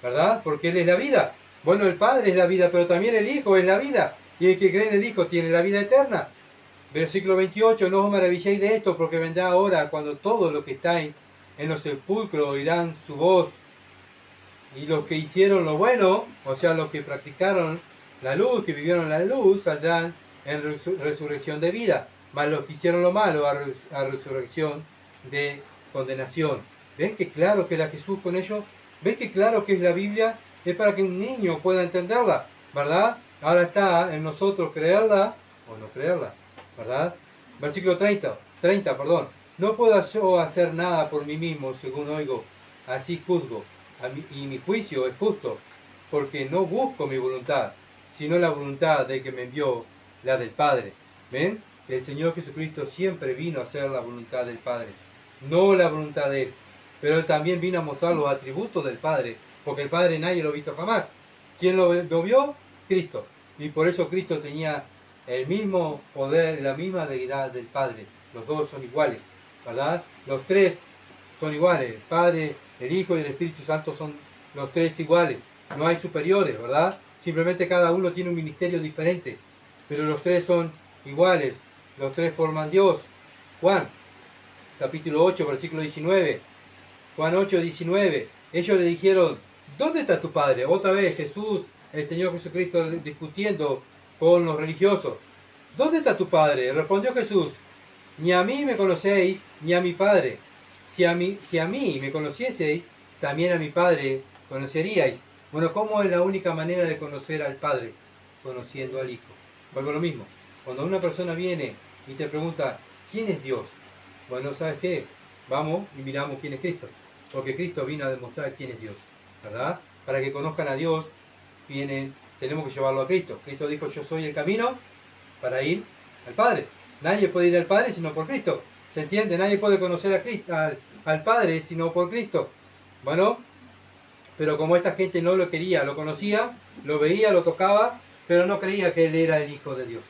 S1: ¿verdad? Porque Él es la vida. Bueno, el Padre es la vida, pero también el Hijo es la vida, y el que cree en el Hijo tiene la vida eterna. Versículo 28, no os maravilléis de esto, porque vendrá ahora cuando todos los que estáis en los sepulcros oirán su voz, y los que hicieron lo bueno, o sea, los que practicaron la luz, que vivieron la luz, saldrán en resurrección de vida. mas los que hicieron lo malo a resurrección de condenación. ¿Ven qué claro que era Jesús con ellos? ¿Ven qué claro que es la Biblia? Es para que un niño pueda entenderla, ¿verdad? Ahora está en nosotros creerla o no creerla, ¿verdad? Versículo 30, perdón. No puedo yo hacer nada por mí mismo, según oigo, así juzgo, y mi juicio es justo, porque no busco mi voluntad, sino la voluntad del que me envió, la del Padre. ¿Ven? El Señor Jesucristo siempre vino a hacer la voluntad del Padre, no la voluntad de Él. Pero Él también vino a mostrar los atributos del Padre, porque el Padre nadie lo ha visto jamás. ¿Quién lo vio? Cristo. Y por eso Cristo tenía el mismo poder, la misma deidad del Padre. Los dos son iguales, ¿verdad? Los tres son iguales. El Padre, el Hijo y el Espíritu Santo son los tres iguales. No hay superiores, ¿verdad? Simplemente cada uno tiene un ministerio diferente. Pero los tres son iguales. Los tres forman Dios. Juan, capítulo 8, versículo 19. Juan 8, 19. Ellos le dijeron, ¿dónde está tu Padre? Otra vez Jesús, el Señor Jesucristo, discutiendo con los religiosos. ¿Dónde está tu Padre? Respondió Jesús, ni a mí me conocéis, ni a mi Padre. Si a mí me conocieseis, también a mi Padre conoceríais. Bueno, ¿cómo es la única manera de conocer al Padre? Conociendo al Hijo. Vuelvo a lo mismo. Cuando una persona viene y te pregunta, ¿quién es Dios? Bueno, ¿sabes qué? Vamos y miramos quién es Cristo. Porque Cristo vino a demostrar quién es Dios, ¿verdad? Para que conozcan a Dios, tenemos que llevarlo a Cristo. Cristo dijo, yo soy el camino para ir al Padre. Nadie puede ir al Padre sino por Cristo. ¿Se entiende? Nadie puede conocer a Cristo, al Padre sino por Cristo. Bueno, pero como esta gente no lo quería, lo conocía, lo veía, lo tocaba, pero no creía que Él era el Hijo de Dios,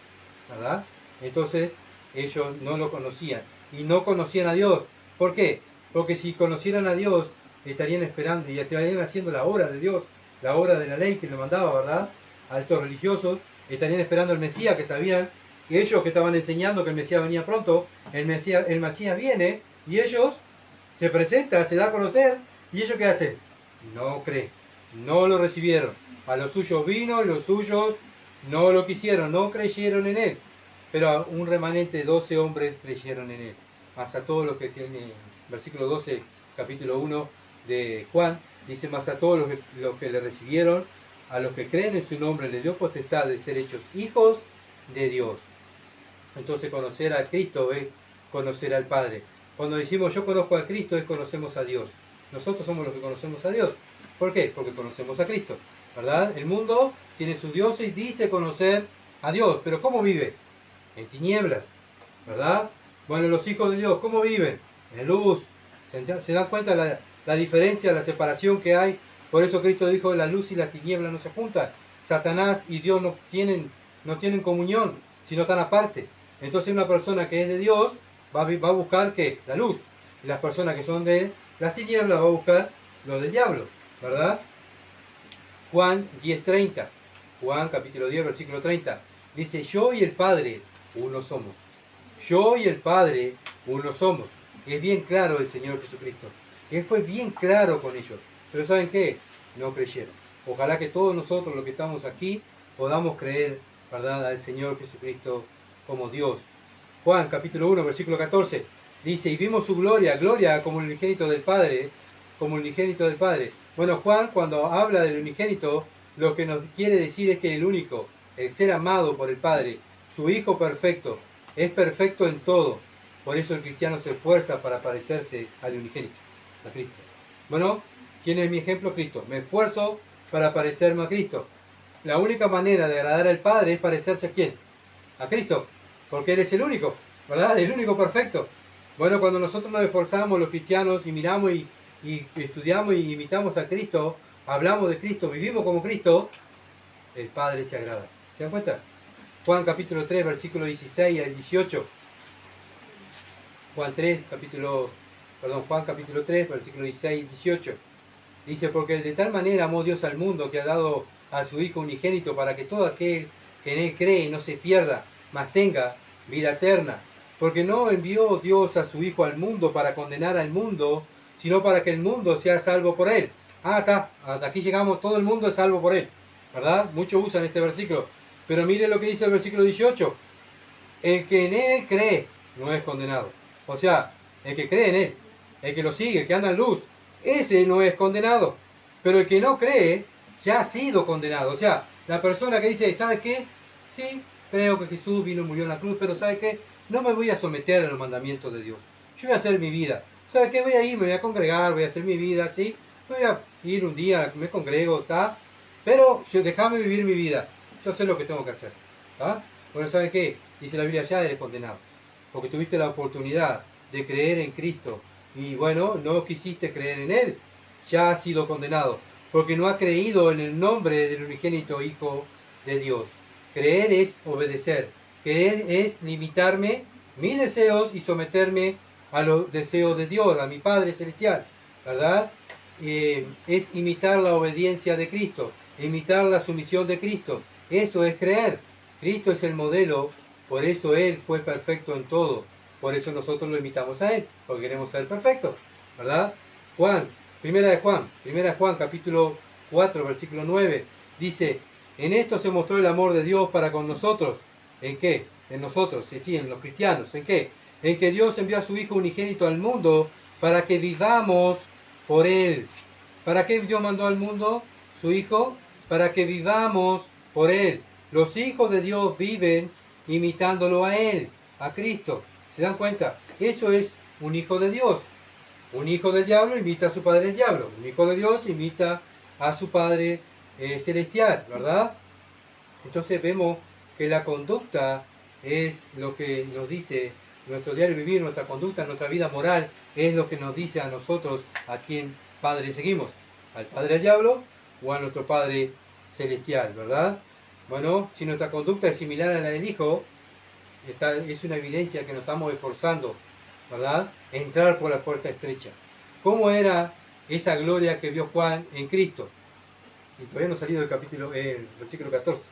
S1: ¿verdad? Entonces, ellos no lo conocían. Y no conocían a Dios. ¿Por qué? Porque si conocieran a Dios, estarían esperando y estarían haciendo la obra de Dios, la obra de la ley que le mandaba, ¿verdad? A estos religiosos, estarían esperando el Mesías, que sabían, que ellos que estaban enseñando que el Mesías venía pronto, el Mesías viene, y ellos se presentan, se da a conocer, y ellos ¿qué hacen? No creen, no lo recibieron. A los suyos vino, y los suyos no lo quisieron, no creyeron en Él. Pero un remanente de 12 hombres creyeron en Él. Hasta todos los que tienen, versículo 12, capítulo 1 de Juan, dice, más a todos los que le recibieron, a los que creen en su nombre, le dio potestad de ser hechos hijos de Dios. Entonces conocer a Cristo es conocer al Padre. Cuando decimos yo conozco a Cristo es conocemos a Dios. Nosotros somos los que conocemos a Dios. ¿Por qué? Porque conocemos a Cristo, ¿verdad? El mundo tiene sus dioses y dice conocer a Dios, pero ¿cómo vive? En tinieblas, ¿verdad? Bueno, los hijos de Dios, ¿cómo viven? En luz. ¿Se dan cuenta la diferencia, la separación que hay? Por eso Cristo dijo, la luz y la tiniebla no se juntan. Satanás y Dios no tienen comunión, sino están aparte. Entonces una persona que es de Dios va a buscar ¿qué? La luz. Y las personas que son de las tinieblas va a buscar lo del diablo, ¿verdad? Juan 10:30. Juan capítulo 10, versículo 30. Dice, yo y el Padre uno somos. Yo y el Padre uno somos. Es bien claro el Señor Jesucristo. Él fue bien claro con ellos. Pero ¿saben qué? No creyeron. Ojalá que todos nosotros los que estamos aquí podamos creer, ¿verdad?, al Señor Jesucristo como Dios. Juan capítulo 1, versículo 14. Dice, y vimos su gloria, gloria como el unigénito del Padre, como el unigénito del Padre. Bueno, Juan cuando habla del unigénito, lo que nos quiere decir es que el único, el ser amado por el Padre, su Hijo perfecto, es perfecto en todo. Por eso el cristiano se esfuerza para parecerse al unigénito, a Cristo. Bueno, ¿quién es mi ejemplo? Cristo. Me esfuerzo para parecerme a Cristo. La única manera de agradar al Padre es parecerse a ¿quién? A Cristo. Porque Él es el único, ¿verdad? El único perfecto. Bueno, cuando nosotros nos esforzamos los cristianos y miramos y estudiamos y imitamos a Cristo, hablamos de Cristo, vivimos como Cristo, el Padre se agrada. ¿Se dan cuenta? Juan capítulo 3, versículo 16 al 18. Juan capítulo 3, versículo 16 y 18. Dice, porque de tal manera amó Dios al mundo que ha dado a su Hijo unigénito para que todo aquel que en Él cree no se pierda, mas tenga vida eterna. Porque no envió Dios a su Hijo al mundo para condenar al mundo, sino para que el mundo sea salvo por Él. Hasta aquí llegamos, todo el mundo es salvo por Él, ¿verdad? Muchos usan este versículo. Pero mire lo que dice el versículo 18. El que en Él cree no es condenado. O sea, el que cree en Él, el que lo sigue, el que anda en luz, ese no es condenado. Pero el que no cree ya ha sido condenado. O sea, la persona que dice, ¿sabes qué? Sí, creo que Jesús vino y murió en la cruz, pero ¿sabes qué? No me voy a someter a los mandamientos de Dios. Yo voy a hacer mi vida. ¿Sabes qué? Voy a ir, me voy a congregar, voy a hacer mi vida, ¿sí? Voy a ir un día, me congrego, ¿está? Pero déjame vivir mi vida. Yo sé lo que tengo que hacer. ¿Está? Bueno, ¿sabes qué? Dice la Biblia, ya eres condenado. Porque tuviste la oportunidad de creer en Cristo. Y bueno, no quisiste creer en Él. Ya has sido condenado. Porque no ha creído en el nombre del unigénito Hijo de Dios. Creer es obedecer. Creer es limitarme mis deseos y someterme a los deseos de Dios, a mi Padre Celestial. ¿Verdad? Es imitar la obediencia de Cristo. Imitar la sumisión de Cristo. Eso es creer. Cristo es el modelo, por eso Él fue perfecto en todo. Por eso nosotros lo imitamos a Él, porque queremos ser perfectos, ¿verdad? Primera de Juan, capítulo 4, versículo 9, dice, en esto se mostró el amor de Dios para con nosotros. ¿En qué? En nosotros, sí, en los cristianos. ¿En qué? En que Dios envió a su Hijo unigénito al mundo para que vivamos por Él. ¿Para qué Dios mandó al mundo su Hijo? Para que vivamos por Él. Los hijos de Dios viven imitándolo a Él, a Cristo. ¿Se dan cuenta? Eso es un hijo de Dios. Un hijo del diablo imita a su padre el diablo. Un hijo de Dios imita a su padre celestial, ¿verdad? Entonces vemos que la conducta es lo que nos dice nuestro diario vivir, nuestra conducta, nuestra vida moral, es lo que nos dice a nosotros a quién padre seguimos. Al padre del diablo o a nuestro padre celestial, ¿verdad? Bueno, si nuestra conducta es similar a la del Hijo, es una evidencia que nos estamos esforzando, ¿verdad? Entrar por la puerta estrecha. ¿Cómo era esa gloria que vio Juan en Cristo? Y todavía no ha salido el versículo 14.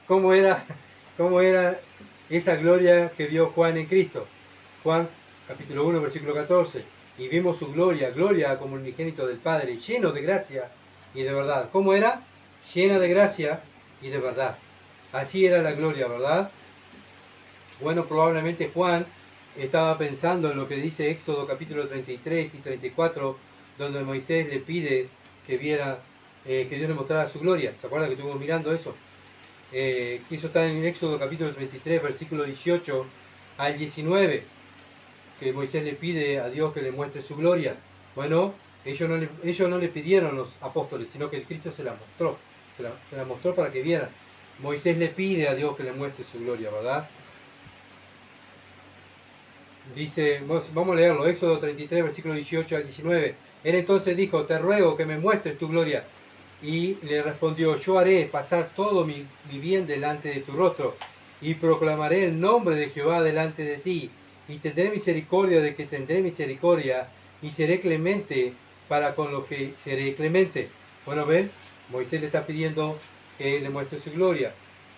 S1: ¿Cómo era esa gloria que vio Juan en Cristo? Juan, capítulo 1, versículo 14. Y vimos su gloria, gloria como el unigénito del Padre, lleno de gracia y de verdad. ¿Cómo era? Llena de gracia y de verdad. Así era la gloria, ¿verdad? Bueno, probablemente Juan estaba pensando en lo que dice Éxodo capítulo 33 y 34, donde Moisés le pide que viera, que Dios le mostrara su gloria. ¿Se acuerdan que estuvimos mirando eso? Que eso está en Éxodo capítulo 33, versículo 18 al 19, que Moisés le pide a Dios que le muestre su gloria. Bueno, ellos no le pidieron los apóstoles, sino que el Cristo se la mostró. Se la mostró para que vieran. Moisés le pide a Dios que le muestre su gloria, ¿verdad? Dice, vamos a leerlo, Éxodo 33, versículo 18 al 19. Él entonces dijo, te ruego que me muestres tu gloria. Y le respondió, yo haré pasar todo mi bien delante de tu rostro, y proclamaré el nombre de Jehová delante de ti, y tendré misericordia de que tendré misericordia, y seré clemente para con los que seré clemente. Bueno, ven, Moisés le está pidiendo que le muestre su gloria.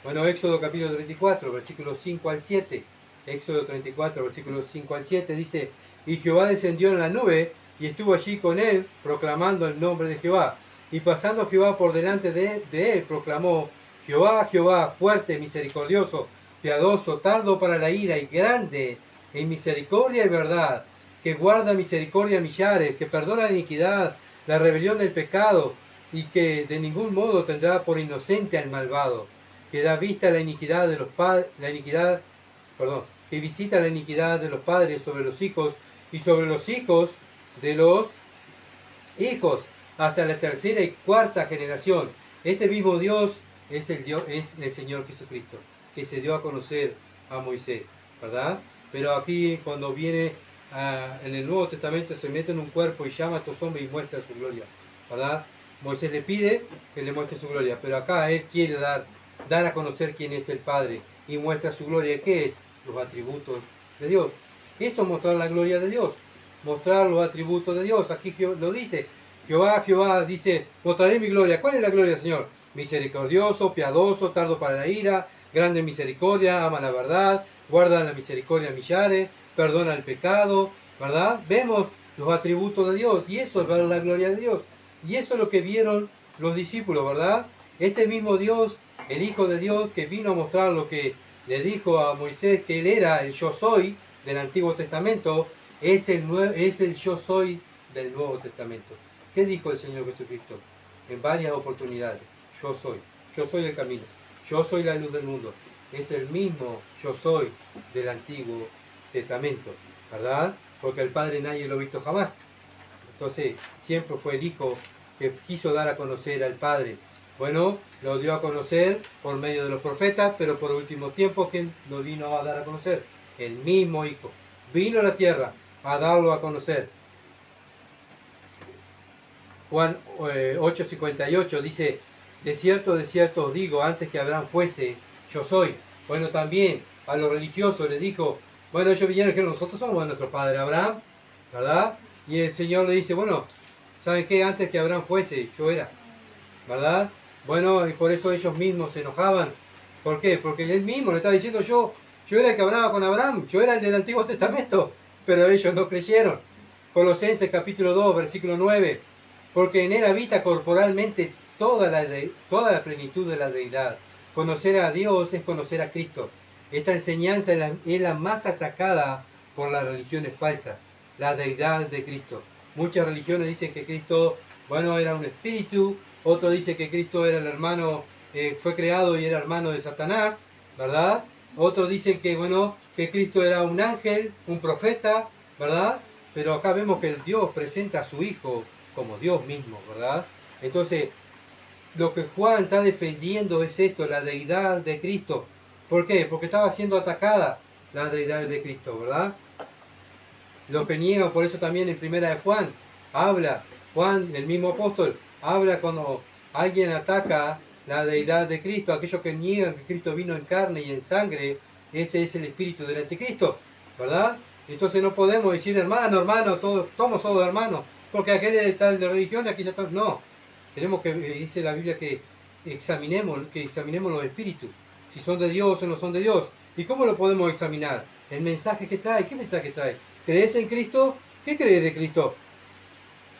S1: Bueno, Éxodo capítulo 34, versículos 5 al 7. Éxodo 34, versículos 5 al 7 dice, y Jehová descendió en la nube, y estuvo allí con él, proclamando el nombre de Jehová. Y pasando Jehová por delante de él, proclamó, Jehová, Jehová, fuerte, misericordioso, piadoso, tardo para la ira y grande en misericordia y verdad, que guarda misericordia a millares, que perdona la iniquidad, la rebelión del pecado, y que de ningún modo tendrá por inocente al malvado, que da vista a la iniquidad de los padres, que visita la iniquidad de los padres sobre los hijos y sobre los hijos de los hijos, hasta la tercera y cuarta generación. Este mismo Dios es el Señor Jesucristo, que se dio a conocer a Moisés, ¿verdad? Pero aquí cuando viene en el Nuevo Testamento se mete en un cuerpo y llama a estos hombres y muestra su gloria, ¿verdad? Moisés le pide que le muestre su gloria, pero acá él quiere dar a conocer quién es el Padre y muestra su gloria. ¿Qué es? Los atributos de Dios. Esto es mostrar la gloria de Dios, mostrar los atributos de Dios. Aquí lo dice, Jehová, Jehová, dice, mostraré mi gloria. ¿Cuál es la gloria, Señor? Misericordioso, piadoso, tardo para la ira, grande en misericordia, ama la verdad, guarda la misericordia a millares, perdona el pecado, ¿verdad? Vemos los atributos de Dios y eso es ver la gloria de Dios. Y eso es lo que vieron los discípulos, ¿verdad? Este mismo Dios, el Hijo de Dios, que vino a mostrar lo que le dijo a Moisés que él era el yo soy del Antiguo Testamento, es el yo soy del Nuevo Testamento. ¿Qué dijo el Señor Jesucristo? En varias oportunidades, yo soy el camino, yo soy la luz del mundo. Es el mismo yo soy del Antiguo Testamento, ¿verdad? Porque el Padre nadie lo ha visto jamás. Entonces, siempre fue el Hijo que quiso dar a conocer al Padre. Bueno, lo dio a conocer por medio de los profetas, pero por último tiempo, ¿quién lo vino a dar a conocer? El mismo Hijo. Vino a la tierra a darlo a conocer. Juan 8:58 dice, de cierto os digo, antes que Abraham fuese, yo soy. Bueno, también a los religiosos les dijo, bueno, ellos vinieron y dijeron, nosotros somos nuestro padre Abraham, ¿verdad? Y el Señor le dice, bueno, ¿saben qué? Antes que Abraham fuese, yo era, ¿verdad? Bueno, y por eso ellos mismos se enojaban. ¿Por qué? Porque él mismo le estaba diciendo, yo era el que hablaba con Abraham, yo era el del Antiguo Testamento, pero ellos no creyeron. Colosenses capítulo 2, versículo 9, porque en él habita corporalmente toda la plenitud de la deidad. Conocer a Dios es conocer a Cristo. Esta enseñanza es la más atacada por las religiones falsas, la deidad de Cristo. Muchas religiones dicen que Cristo, bueno, era un espíritu, otro dice que Cristo era el hermano, fue creado y era hermano de Satanás, ¿verdad? Otros dicen que, bueno, que Cristo era un ángel, un profeta, ¿verdad? Pero acá vemos que el Dios presenta a su Hijo como Dios mismo, ¿verdad? Entonces, lo que Juan está defendiendo es esto, la deidad de Cristo. ¿Por qué? Porque estaba siendo atacada la deidad de Cristo, ¿verdad? Lo que niegan, por eso también en primera de Juan, habla, Juan, el mismo apóstol, habla cuando alguien ataca la deidad de Cristo, aquellos que niegan que Cristo vino en carne y en sangre, ese es el espíritu del anticristo, ¿verdad? Entonces no podemos decir hermano, todos somos hermanos, porque aquel es tal de religión y aquí ya no. Tenemos que, dice la Biblia, que examinemos los espíritus, si son de Dios o no son de Dios. ¿Y cómo lo podemos examinar? El mensaje que trae, ¿qué mensaje trae? ¿Crees en Cristo? ¿Qué crees de Cristo?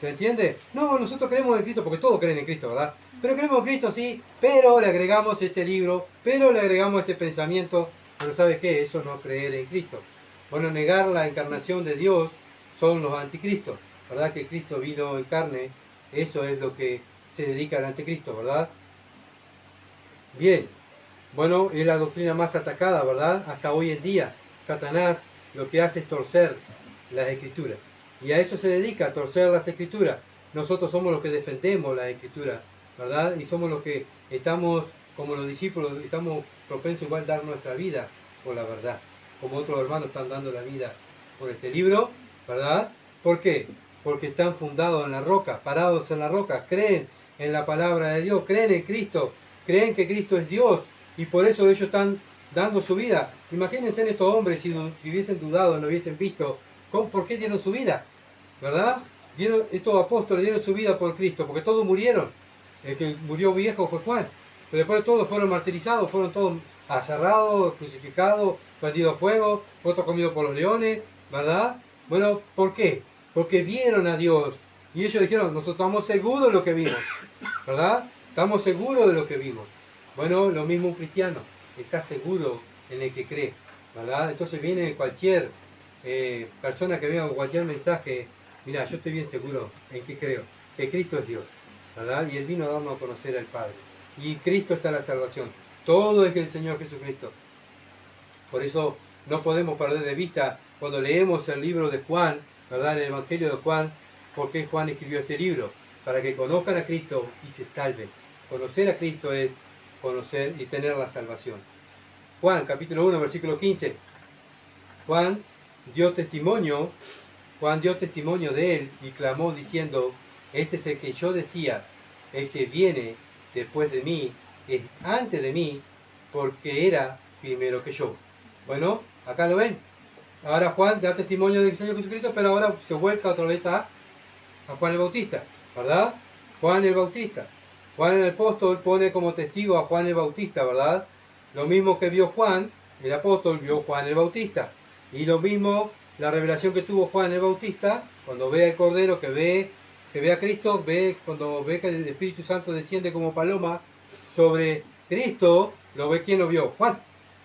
S1: ¿Se entiende? No, nosotros creemos en Cristo porque todos creen en Cristo, ¿verdad? Pero creemos en Cristo, sí, pero le agregamos este libro, pero le agregamos este pensamiento. Pero ¿sabes qué? Eso no es creer en Cristo. Bueno, negar la encarnación de Dios son los anticristos, ¿verdad? Que Cristo vino en carne, eso es lo que se dedica al anticristo, ¿verdad? Bien, bueno, es la doctrina más atacada, ¿verdad? Hasta hoy en día, Satanás lo que hace es torcer las escrituras. Y a eso se dedica, a torcer las escrituras. Nosotros somos los que defendemos las escrituras, ¿verdad? Y somos los que estamos, como los discípulos, estamos propensos igual a dar nuestra vida por la verdad. Como otros hermanos están dando la vida por este libro, ¿verdad? ¿Por qué? Porque están fundados en la roca, parados en la roca, creen en la palabra de Dios, creen en Cristo, creen que Cristo es Dios, y por eso ellos están dando su vida. Imagínense en estos hombres si hubiesen dudado, no hubiesen visto, ¿por qué dieron su vida? ¿Verdad? Estos apóstoles dieron su vida por Cristo, porque todos murieron. El que murió viejo fue Juan, pero después todos fueron martirizados, fueron todos aserrados, crucificados, perdidos a fuego, otros comidos por los leones, ¿verdad? Bueno, ¿por qué? Porque vieron a Dios. Y ellos dijeron, nosotros estamos seguros de lo que vimos, ¿verdad? Estamos seguros de lo que vimos. Bueno, lo mismo un cristiano, está seguro en el que cree, ¿verdad? Entonces viene cualquier persona que venga con cualquier mensaje, mira, yo estoy bien seguro en que creo, que Cristo es Dios, ¿verdad? Y Él vino a darnos a conocer al Padre. Y Cristo está en la salvación. Todo es el Señor Jesucristo. Por eso no podemos perder de vista cuando leemos el libro de Juan, ¿verdad? El Evangelio de Juan, por qué Juan escribió este libro, para que conozcan a Cristo y se salven. Conocer a Cristo es conocer y tener la salvación. Juan, capítulo 1, versículo 15. Juan dio testimonio de él y clamó diciendo, este es el que yo decía, el que viene después de mí, es antes de mí, porque era primero que yo. Bueno, acá lo ven. Ahora Juan da testimonio del Señor Jesucristo, pero ahora se vuelca otra vez a Juan el Bautista, ¿verdad? Juan el Bautista. Juan el apóstol pone como testigo a Juan el Bautista, ¿verdad? Lo mismo que vio Juan, el apóstol vio Juan el Bautista. Y lo mismo, la revelación que tuvo Juan el Bautista, cuando ve al Cordero, que ve a Cristo, cuando ve que el Espíritu Santo desciende como paloma sobre Cristo, ¿quién lo vio? Juan.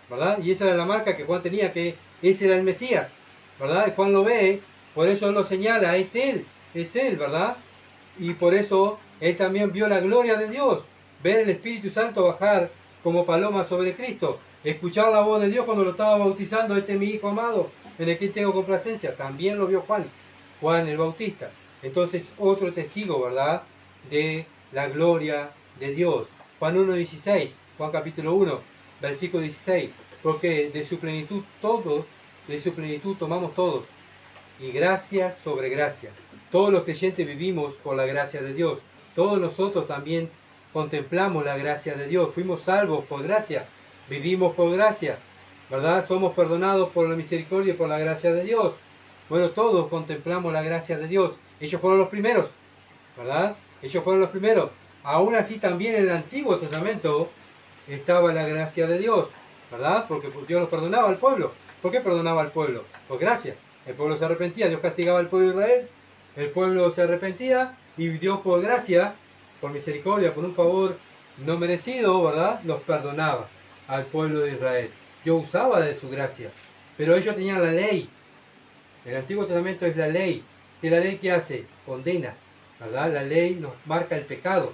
S1: ¿verdad? Y esa era la marca que Juan tenía, que ese era el Mesías, ¿verdad? Y Juan lo ve, por eso él lo señala, es él, ¿verdad? Y por eso él también vio la gloria de Dios, ver el Espíritu Santo bajar como paloma sobre Cristo, escuchar la voz de Dios cuando lo estaba bautizando, este es mi Hijo amado, en el que tengo complacencia, también lo vio Juan el Bautista. Entonces, otro testigo, ¿verdad?, de la gloria de Dios. Juan 1:16, Juan capítulo 1, versículo 16, porque de su plenitud todos, de su plenitud tomamos todos, y gracia sobre gracia. Todos los creyentes vivimos por la gracia de Dios. Todos nosotros también contemplamos la gracia de Dios. Fuimos salvos por gracia. Vivimos por gracia. ¿Verdad? Somos perdonados por la misericordia y por la gracia de Dios. Bueno, todos contemplamos la gracia de Dios. Ellos fueron los primeros. ¿Verdad? Ellos fueron los primeros. Aún así también en el Antiguo Testamento estaba la gracia de Dios. ¿Verdad? Porque Dios los perdonaba al pueblo. ¿Por qué perdonaba al pueblo? Por gracia. El pueblo se arrepentía, Dios castigaba al pueblo de Israel, el pueblo se arrepentía y Dios por gracia, por misericordia, por un favor no merecido, ¿verdad?, los perdonaba al pueblo de Israel. Dios usaba de su gracia, pero ellos tenían la ley. El Antiguo Testamento es la ley. ¿Y la ley qué hace? Condena, ¿verdad? La ley nos marca el pecado.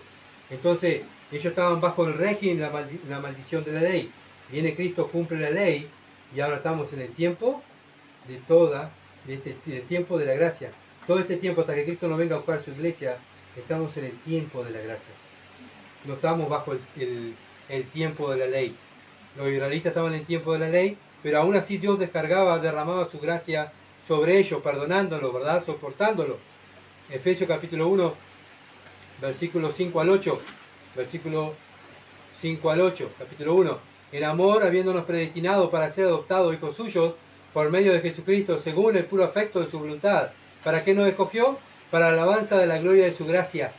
S1: Entonces, ellos estaban bajo el régimen, la maldición de la ley. Viene Cristo, cumple la ley y ahora estamos en el tiempo del tiempo de la gracia. Todo este tiempo hasta que Cristo no venga a buscar su iglesia, estamos en el tiempo de la gracia. No estamos bajo el tiempo de la ley. Los israelitas estaban en el tiempo de la ley, pero aún así Dios derramaba su gracia sobre ellos, perdonándolo, ¿verdad? Soportándolo. Efesios capítulo 1, versículo 5 al 8. Versículo 5 al 8, capítulo 1. En amor, habiéndonos predestinado para ser adoptados hijos suyos, por medio de Jesucristo, según el puro afecto de su voluntad. ¿Para qué nos escogió? Para la alabanza de la gloria de su gracia.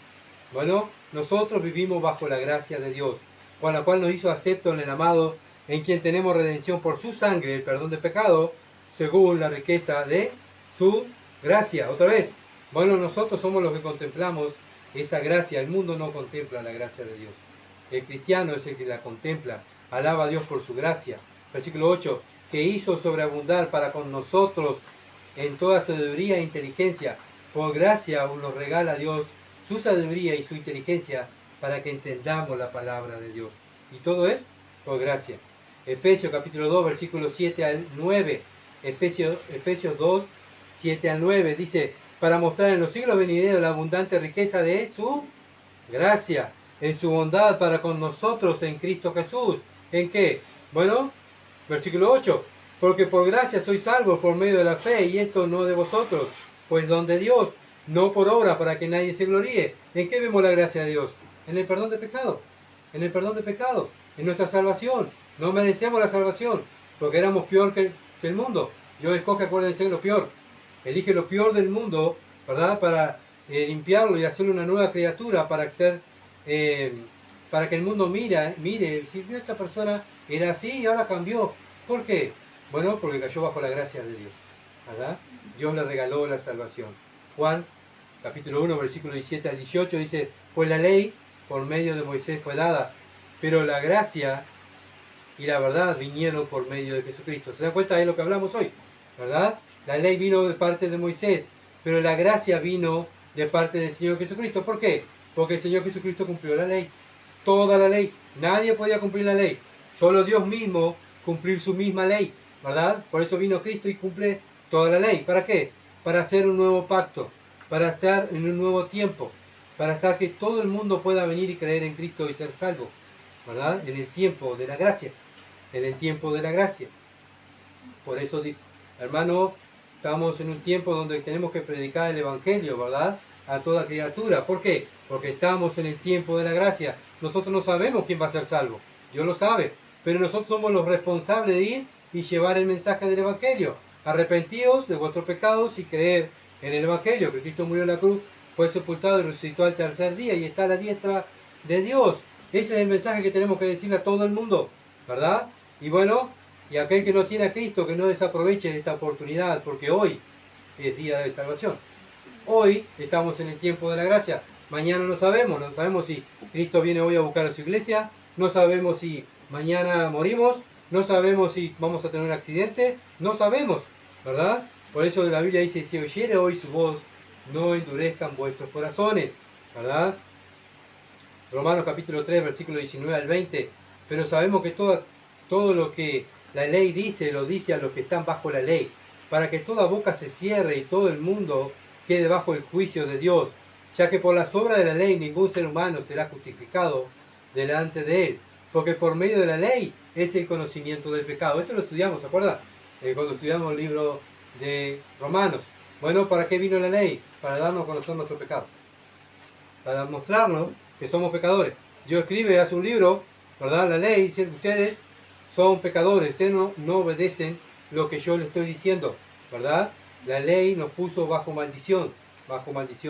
S1: Bueno, nosotros vivimos bajo la gracia de Dios, con la cual nos hizo acepto en el amado, en quien tenemos redención por su sangre, el perdón de pecado, según la riqueza de su gracia. Otra vez, bueno, nosotros somos los que contemplamos esa gracia. El mundo no contempla la gracia de Dios. El cristiano es el que la contempla. Alaba a Dios por su gracia. Versículo 8. Que hizo sobreabundar para con nosotros en toda sabiduría e inteligencia. Por gracia nos regala Dios su sabiduría y su inteligencia para que entendamos la palabra de Dios. Y todo es por gracia. Efesios capítulo 2, versículos 7 al 9. Efesios 2, 7 al 9 dice, para mostrar en los siglos venideros la abundante riqueza de su gracia, en su bondad para con nosotros en Cristo Jesús. ¿En qué? Bueno, versículo 8, porque por gracia sois salvos por medio de la fe, y esto no de vosotros, pues don de Dios, no por obra, para que nadie se gloríe. ¿En qué vemos la gracia de Dios? En el perdón de pecado, en nuestra salvación. No merecemos la salvación, porque éramos peor que el mundo. Dios escoge, acuérdense, lo peor. Elige lo peor del mundo, ¿verdad? Para limpiarlo y hacerle una nueva criatura, para que el mundo mire, si esta persona era así y ahora cambió. ¿Por qué? Bueno, porque cayó bajo la gracia de Dios, ¿verdad? Dios le regaló la salvación. Juan, capítulo 1, versículo 17 al 18, dice, pues la ley por medio de Moisés fue dada, pero la gracia y la verdad vinieron por medio de Jesucristo. ¿Se dan cuenta de lo que hablamos hoy? ¿Verdad? La ley vino de parte de Moisés, pero la gracia vino de parte del Señor Jesucristo. ¿Por qué? Porque el Señor Jesucristo cumplió la ley. Toda la ley. Nadie podía cumplir la ley. Solo Dios mismo cumplir su misma ley. ¿Verdad? Por eso vino Cristo y cumple toda la ley. ¿Para qué? Para hacer un nuevo pacto. Para estar en un nuevo tiempo. Para estar que todo el mundo pueda venir y creer en Cristo y ser salvo. ¿Verdad? En el tiempo de la gracia. En el tiempo de la gracia. Por eso, hermano, estamos en un tiempo donde tenemos que predicar el Evangelio, ¿verdad? A toda criatura. ¿Por qué? Porque estamos en el tiempo de la gracia. Nosotros no sabemos quién va a ser salvo. Dios lo sabe. Pero nosotros somos los responsables de ir y llevar el mensaje del Evangelio. Arrepentíos de vuestros pecados y creer en el Evangelio, que Cristo murió en la cruz, fue sepultado y resucitó al tercer día y está a la diestra de Dios. Ese es el mensaje que tenemos que decirle a todo el mundo, ¿verdad? Y bueno, y aquel que no tiene a Cristo, que no desaproveche esta oportunidad, porque hoy es día de salvación. Hoy estamos en el tiempo de la gracia. Mañana no sabemos si Cristo viene hoy a buscar a su iglesia, no sabemos si mañana morimos, no sabemos si vamos a tener un accidente, no sabemos, ¿verdad? Por eso la Biblia dice, si oyere hoy su voz, no endurezcan vuestros corazones, ¿verdad? Romanos capítulo 3, versículo 19 al 20, pero sabemos que todo lo que la ley dice, lo dice a los que están bajo la ley, para que toda boca se cierre y todo el mundo quede bajo el juicio de Dios, ya que por las obras de la ley ningún ser humano será justificado delante de él, porque por medio de la ley es el conocimiento del pecado. Esto lo estudiamos, ¿se acuerdan? Cuando estudiamos el libro de Romanos. Bueno, ¿para qué vino la ley? Para darnos a conocer nuestro pecado, para mostrarnos que somos pecadores. Dios escribe, hace un libro, ¿verdad? La ley dice que ustedes son pecadores, ustedes no obedecen lo que yo les estoy diciendo, ¿verdad? La ley nos puso bajo maldición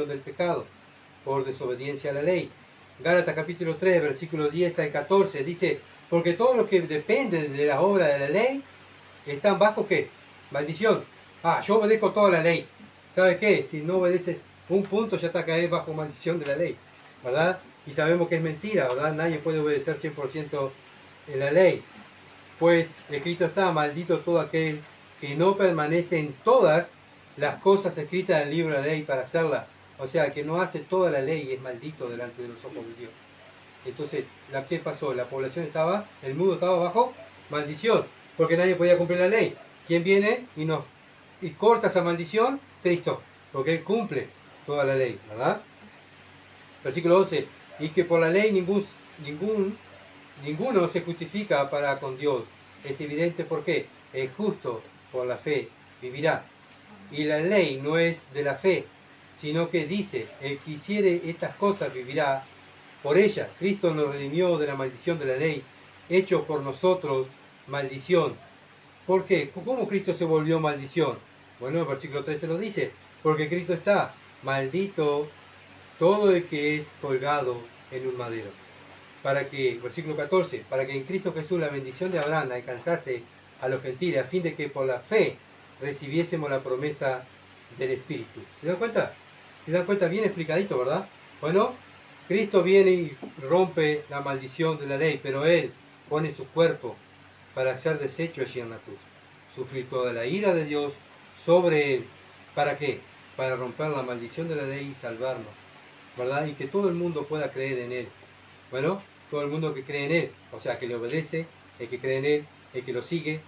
S1: del pecado, por desobediencia a la ley. Gálatas capítulo 3, versículos 10 al 14, dice, porque todos los que dependen de la obra de la ley, están bajo ¿qué? Maldición. Yo obedezco toda la ley. ¿Sabe qué? Si no obedeces un punto, ya está caído bajo maldición de la ley, ¿verdad? Y sabemos que es mentira, ¿verdad? Nadie puede obedecer 100% en la ley. Pues escrito está, maldito todo aquel que no permanece en todas las cosas escritas en el libro de la ley para hacerla. O sea, que no hace toda la ley es maldito delante de los ojos de Dios. Entonces, ¿qué pasó? La población el mundo estaba bajo maldición, porque nadie podía cumplir la ley. ¿Quién viene y corta esa maldición? Cristo, porque Él cumple toda la ley, ¿verdad? Versículo 11, y que por la ley ninguno se justifica para con Dios. Es evidente por qué. El justo por la fe vivirá. Y la ley no es de la fe, sino que dice, el que hiciere estas cosas vivirá por ella. Cristo nos redimió de la maldición de la ley, hecho por nosotros maldición. ¿Por qué? ¿Cómo Cristo se volvió maldición? Bueno, el versículo 13 lo dice, porque Cristo está maldito todo el que es colgado en un madero. Versículo 14, para que en Cristo Jesús la bendición de Abraham alcanzase a los gentiles, a fin de que por la fe recibiésemos la promesa del Espíritu. ¿Se dan cuenta? ¿Se dan cuenta? Bien explicadito, ¿verdad? Bueno, Cristo viene y rompe la maldición de la ley, pero Él pone su cuerpo para ser deshecho allí en la cruz. Sufrir toda la ira de Dios sobre Él. ¿Para qué? Para romper la maldición de la ley y salvarnos, ¿verdad? Y que todo el mundo pueda creer en Él. Bueno, todo el mundo que cree en Él, o sea, que le obedece, el que cree en Él, el que lo sigue,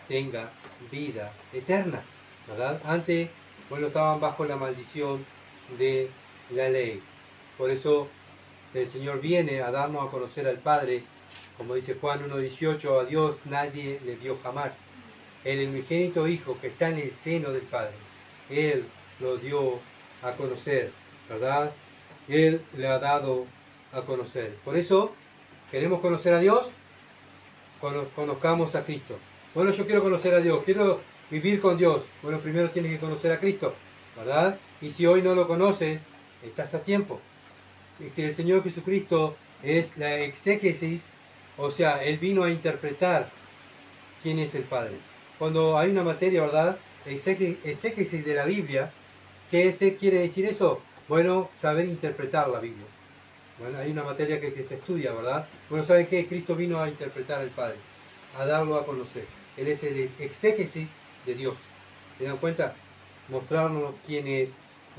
S1: tenga vida eterna, ¿verdad? Antes, bueno, estaban bajo la maldición de la ley. Por eso el Señor viene a darnos a conocer al Padre, como dice Juan 1:18, a Dios nadie le dio jamás. El unigénito Hijo que está en el seno del Padre, Él lo dio a conocer, ¿verdad? Él le ha dado a conocer. Por eso, queremos conocer a Dios, conozcamos a Cristo. Bueno, yo quiero conocer a Dios, quiero vivir con Dios. Bueno, primero tienes que conocer a Cristo, ¿verdad? Y si hoy no lo conoces, está hasta tiempo. Es que el Señor Jesucristo es la exégesis, o sea, Él vino a interpretar quién es el Padre. Cuando hay una materia, ¿verdad? Exégesis de la Biblia, ¿qué quiere decir eso? Bueno, saber interpretar la Biblia. Bueno, hay una materia que se estudia, ¿verdad? Bueno, ¿saben qué? Cristo vino a interpretar al Padre, a darlo a conocer. Él es el exégesis de Dios. ¿Se dan cuenta? Mostrarnos quién es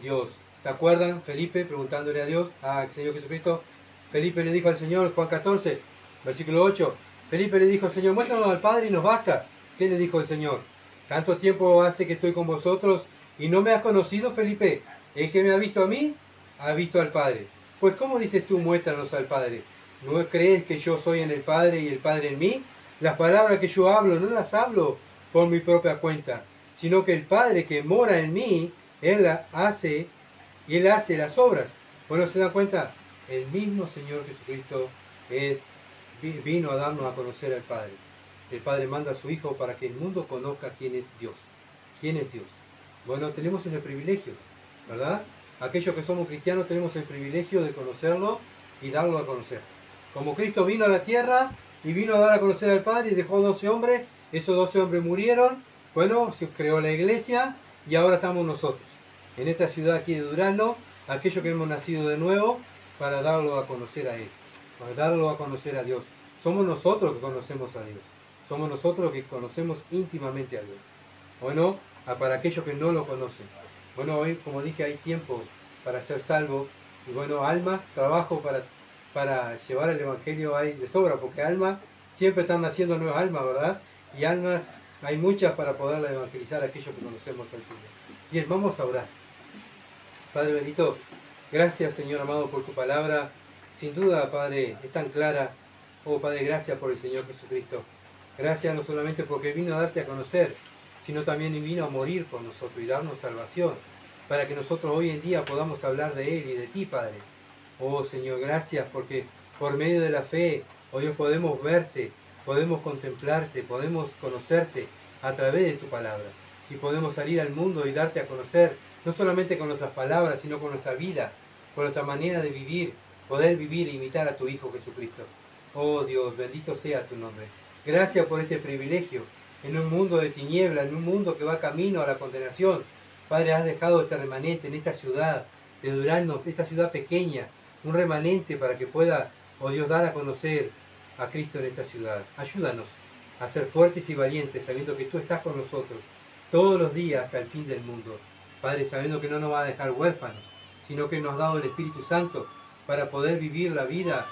S1: Dios. ¿Se acuerdan? Felipe preguntándole a Dios, al Señor Jesucristo. Felipe le dijo al Señor, Juan 14, versículo 8. Felipe le dijo al Señor, muéstranos al Padre y nos basta. ¿Qué le dijo el Señor? Tanto tiempo hace que estoy con vosotros y no me has conocido, Felipe. El que me ha visto a mí, ha visto al Padre. Pues ¿cómo dices tú, muéstranos al Padre? ¿No crees que yo soy en el Padre y el Padre en mí? Las palabras que yo hablo no las hablo por mi propia cuenta, sino que el Padre que mora en mí, Él hace las obras. Bueno, ¿se dan cuenta? El mismo Señor Jesucristo vino a darnos a conocer al Padre. El Padre manda a su Hijo para que el mundo conozca quién es Dios. ¿Quién es Dios? Bueno, tenemos ese privilegio, ¿verdad? Aquellos que somos cristianos tenemos el privilegio de conocerlo y darlo a conocer. Como Cristo vino a la tierra y vino a dar a conocer al Padre y dejó 12 hombres, esos 12 hombres murieron, bueno, se creó la iglesia y ahora estamos nosotros, en esta ciudad aquí de Durazno, aquellos que hemos nacido de nuevo, para darlo a conocer a Él, para darlo a conocer a Dios. Somos nosotros que conocemos a Dios. Somos nosotros los que conocemos íntimamente a Dios. Bueno, para aquellos que no lo conocen. Bueno, hoy, como dije, hay tiempo para ser salvo. Y bueno, almas, trabajo para llevar el Evangelio hay de sobra, porque almas siempre están naciendo nuevas almas, ¿verdad? Y almas hay muchas para poder evangelizar a aquellos que conocemos al Señor. Bien, vamos a orar. Padre bendito, gracias Señor amado por tu palabra. Sin duda, Padre, es tan clara. Oh Padre, gracias por el Señor Jesucristo. Gracias no solamente porque vino a darte a conocer, sino también vino a morir por nosotros y darnos salvación, para que nosotros hoy en día podamos hablar de Él y de ti, Padre. Oh Señor, gracias porque por medio de la fe, hoy podemos verte, podemos contemplarte, podemos conocerte a través de tu palabra. Y podemos salir al mundo y darte a conocer, no solamente con nuestras palabras, sino con nuestra vida, con nuestra manera de vivir, poder vivir e imitar a tu Hijo Jesucristo. Oh Dios, bendito sea tu nombre. Gracias por este privilegio en un mundo de tinieblas, en un mundo que va camino a la condenación. Padre, has dejado este remanente en esta ciudad de Durazno, esta ciudad pequeña, un remanente para que pueda, oh Dios, dar a conocer a Cristo en esta ciudad. Ayúdanos a ser fuertes y valientes, sabiendo que tú estás con nosotros todos los días hasta el fin del mundo. Padre, sabiendo que no nos va a dejar huérfanos, sino que nos has dado el Espíritu Santo para poder vivir la vida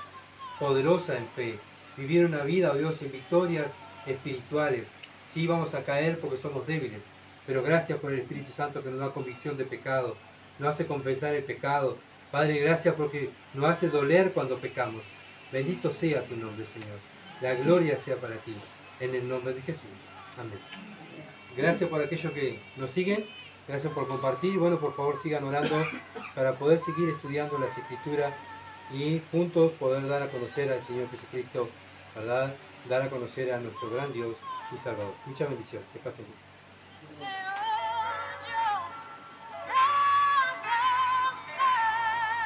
S1: poderosa en fe, vivir una vida, oh Dios, en victorias espirituales. Sí, vamos a caer porque somos débiles, pero gracias por el Espíritu Santo que nos da convicción de pecado, nos hace confesar el pecado. Padre, gracias porque nos hace doler cuando pecamos. Bendito sea tu nombre, Señor. La gloria sea para ti, en el nombre de Jesús. Amén. Gracias por aquellos que nos siguen, gracias por compartir. Bueno, por favor sigan orando para poder seguir estudiando las Escrituras y juntos poder dar a conocer al Señor Jesucristo, ¿verdad? Dar a conocer a nuestro gran Dios y Salvador. Muchas bendiciones. Que pasen bien.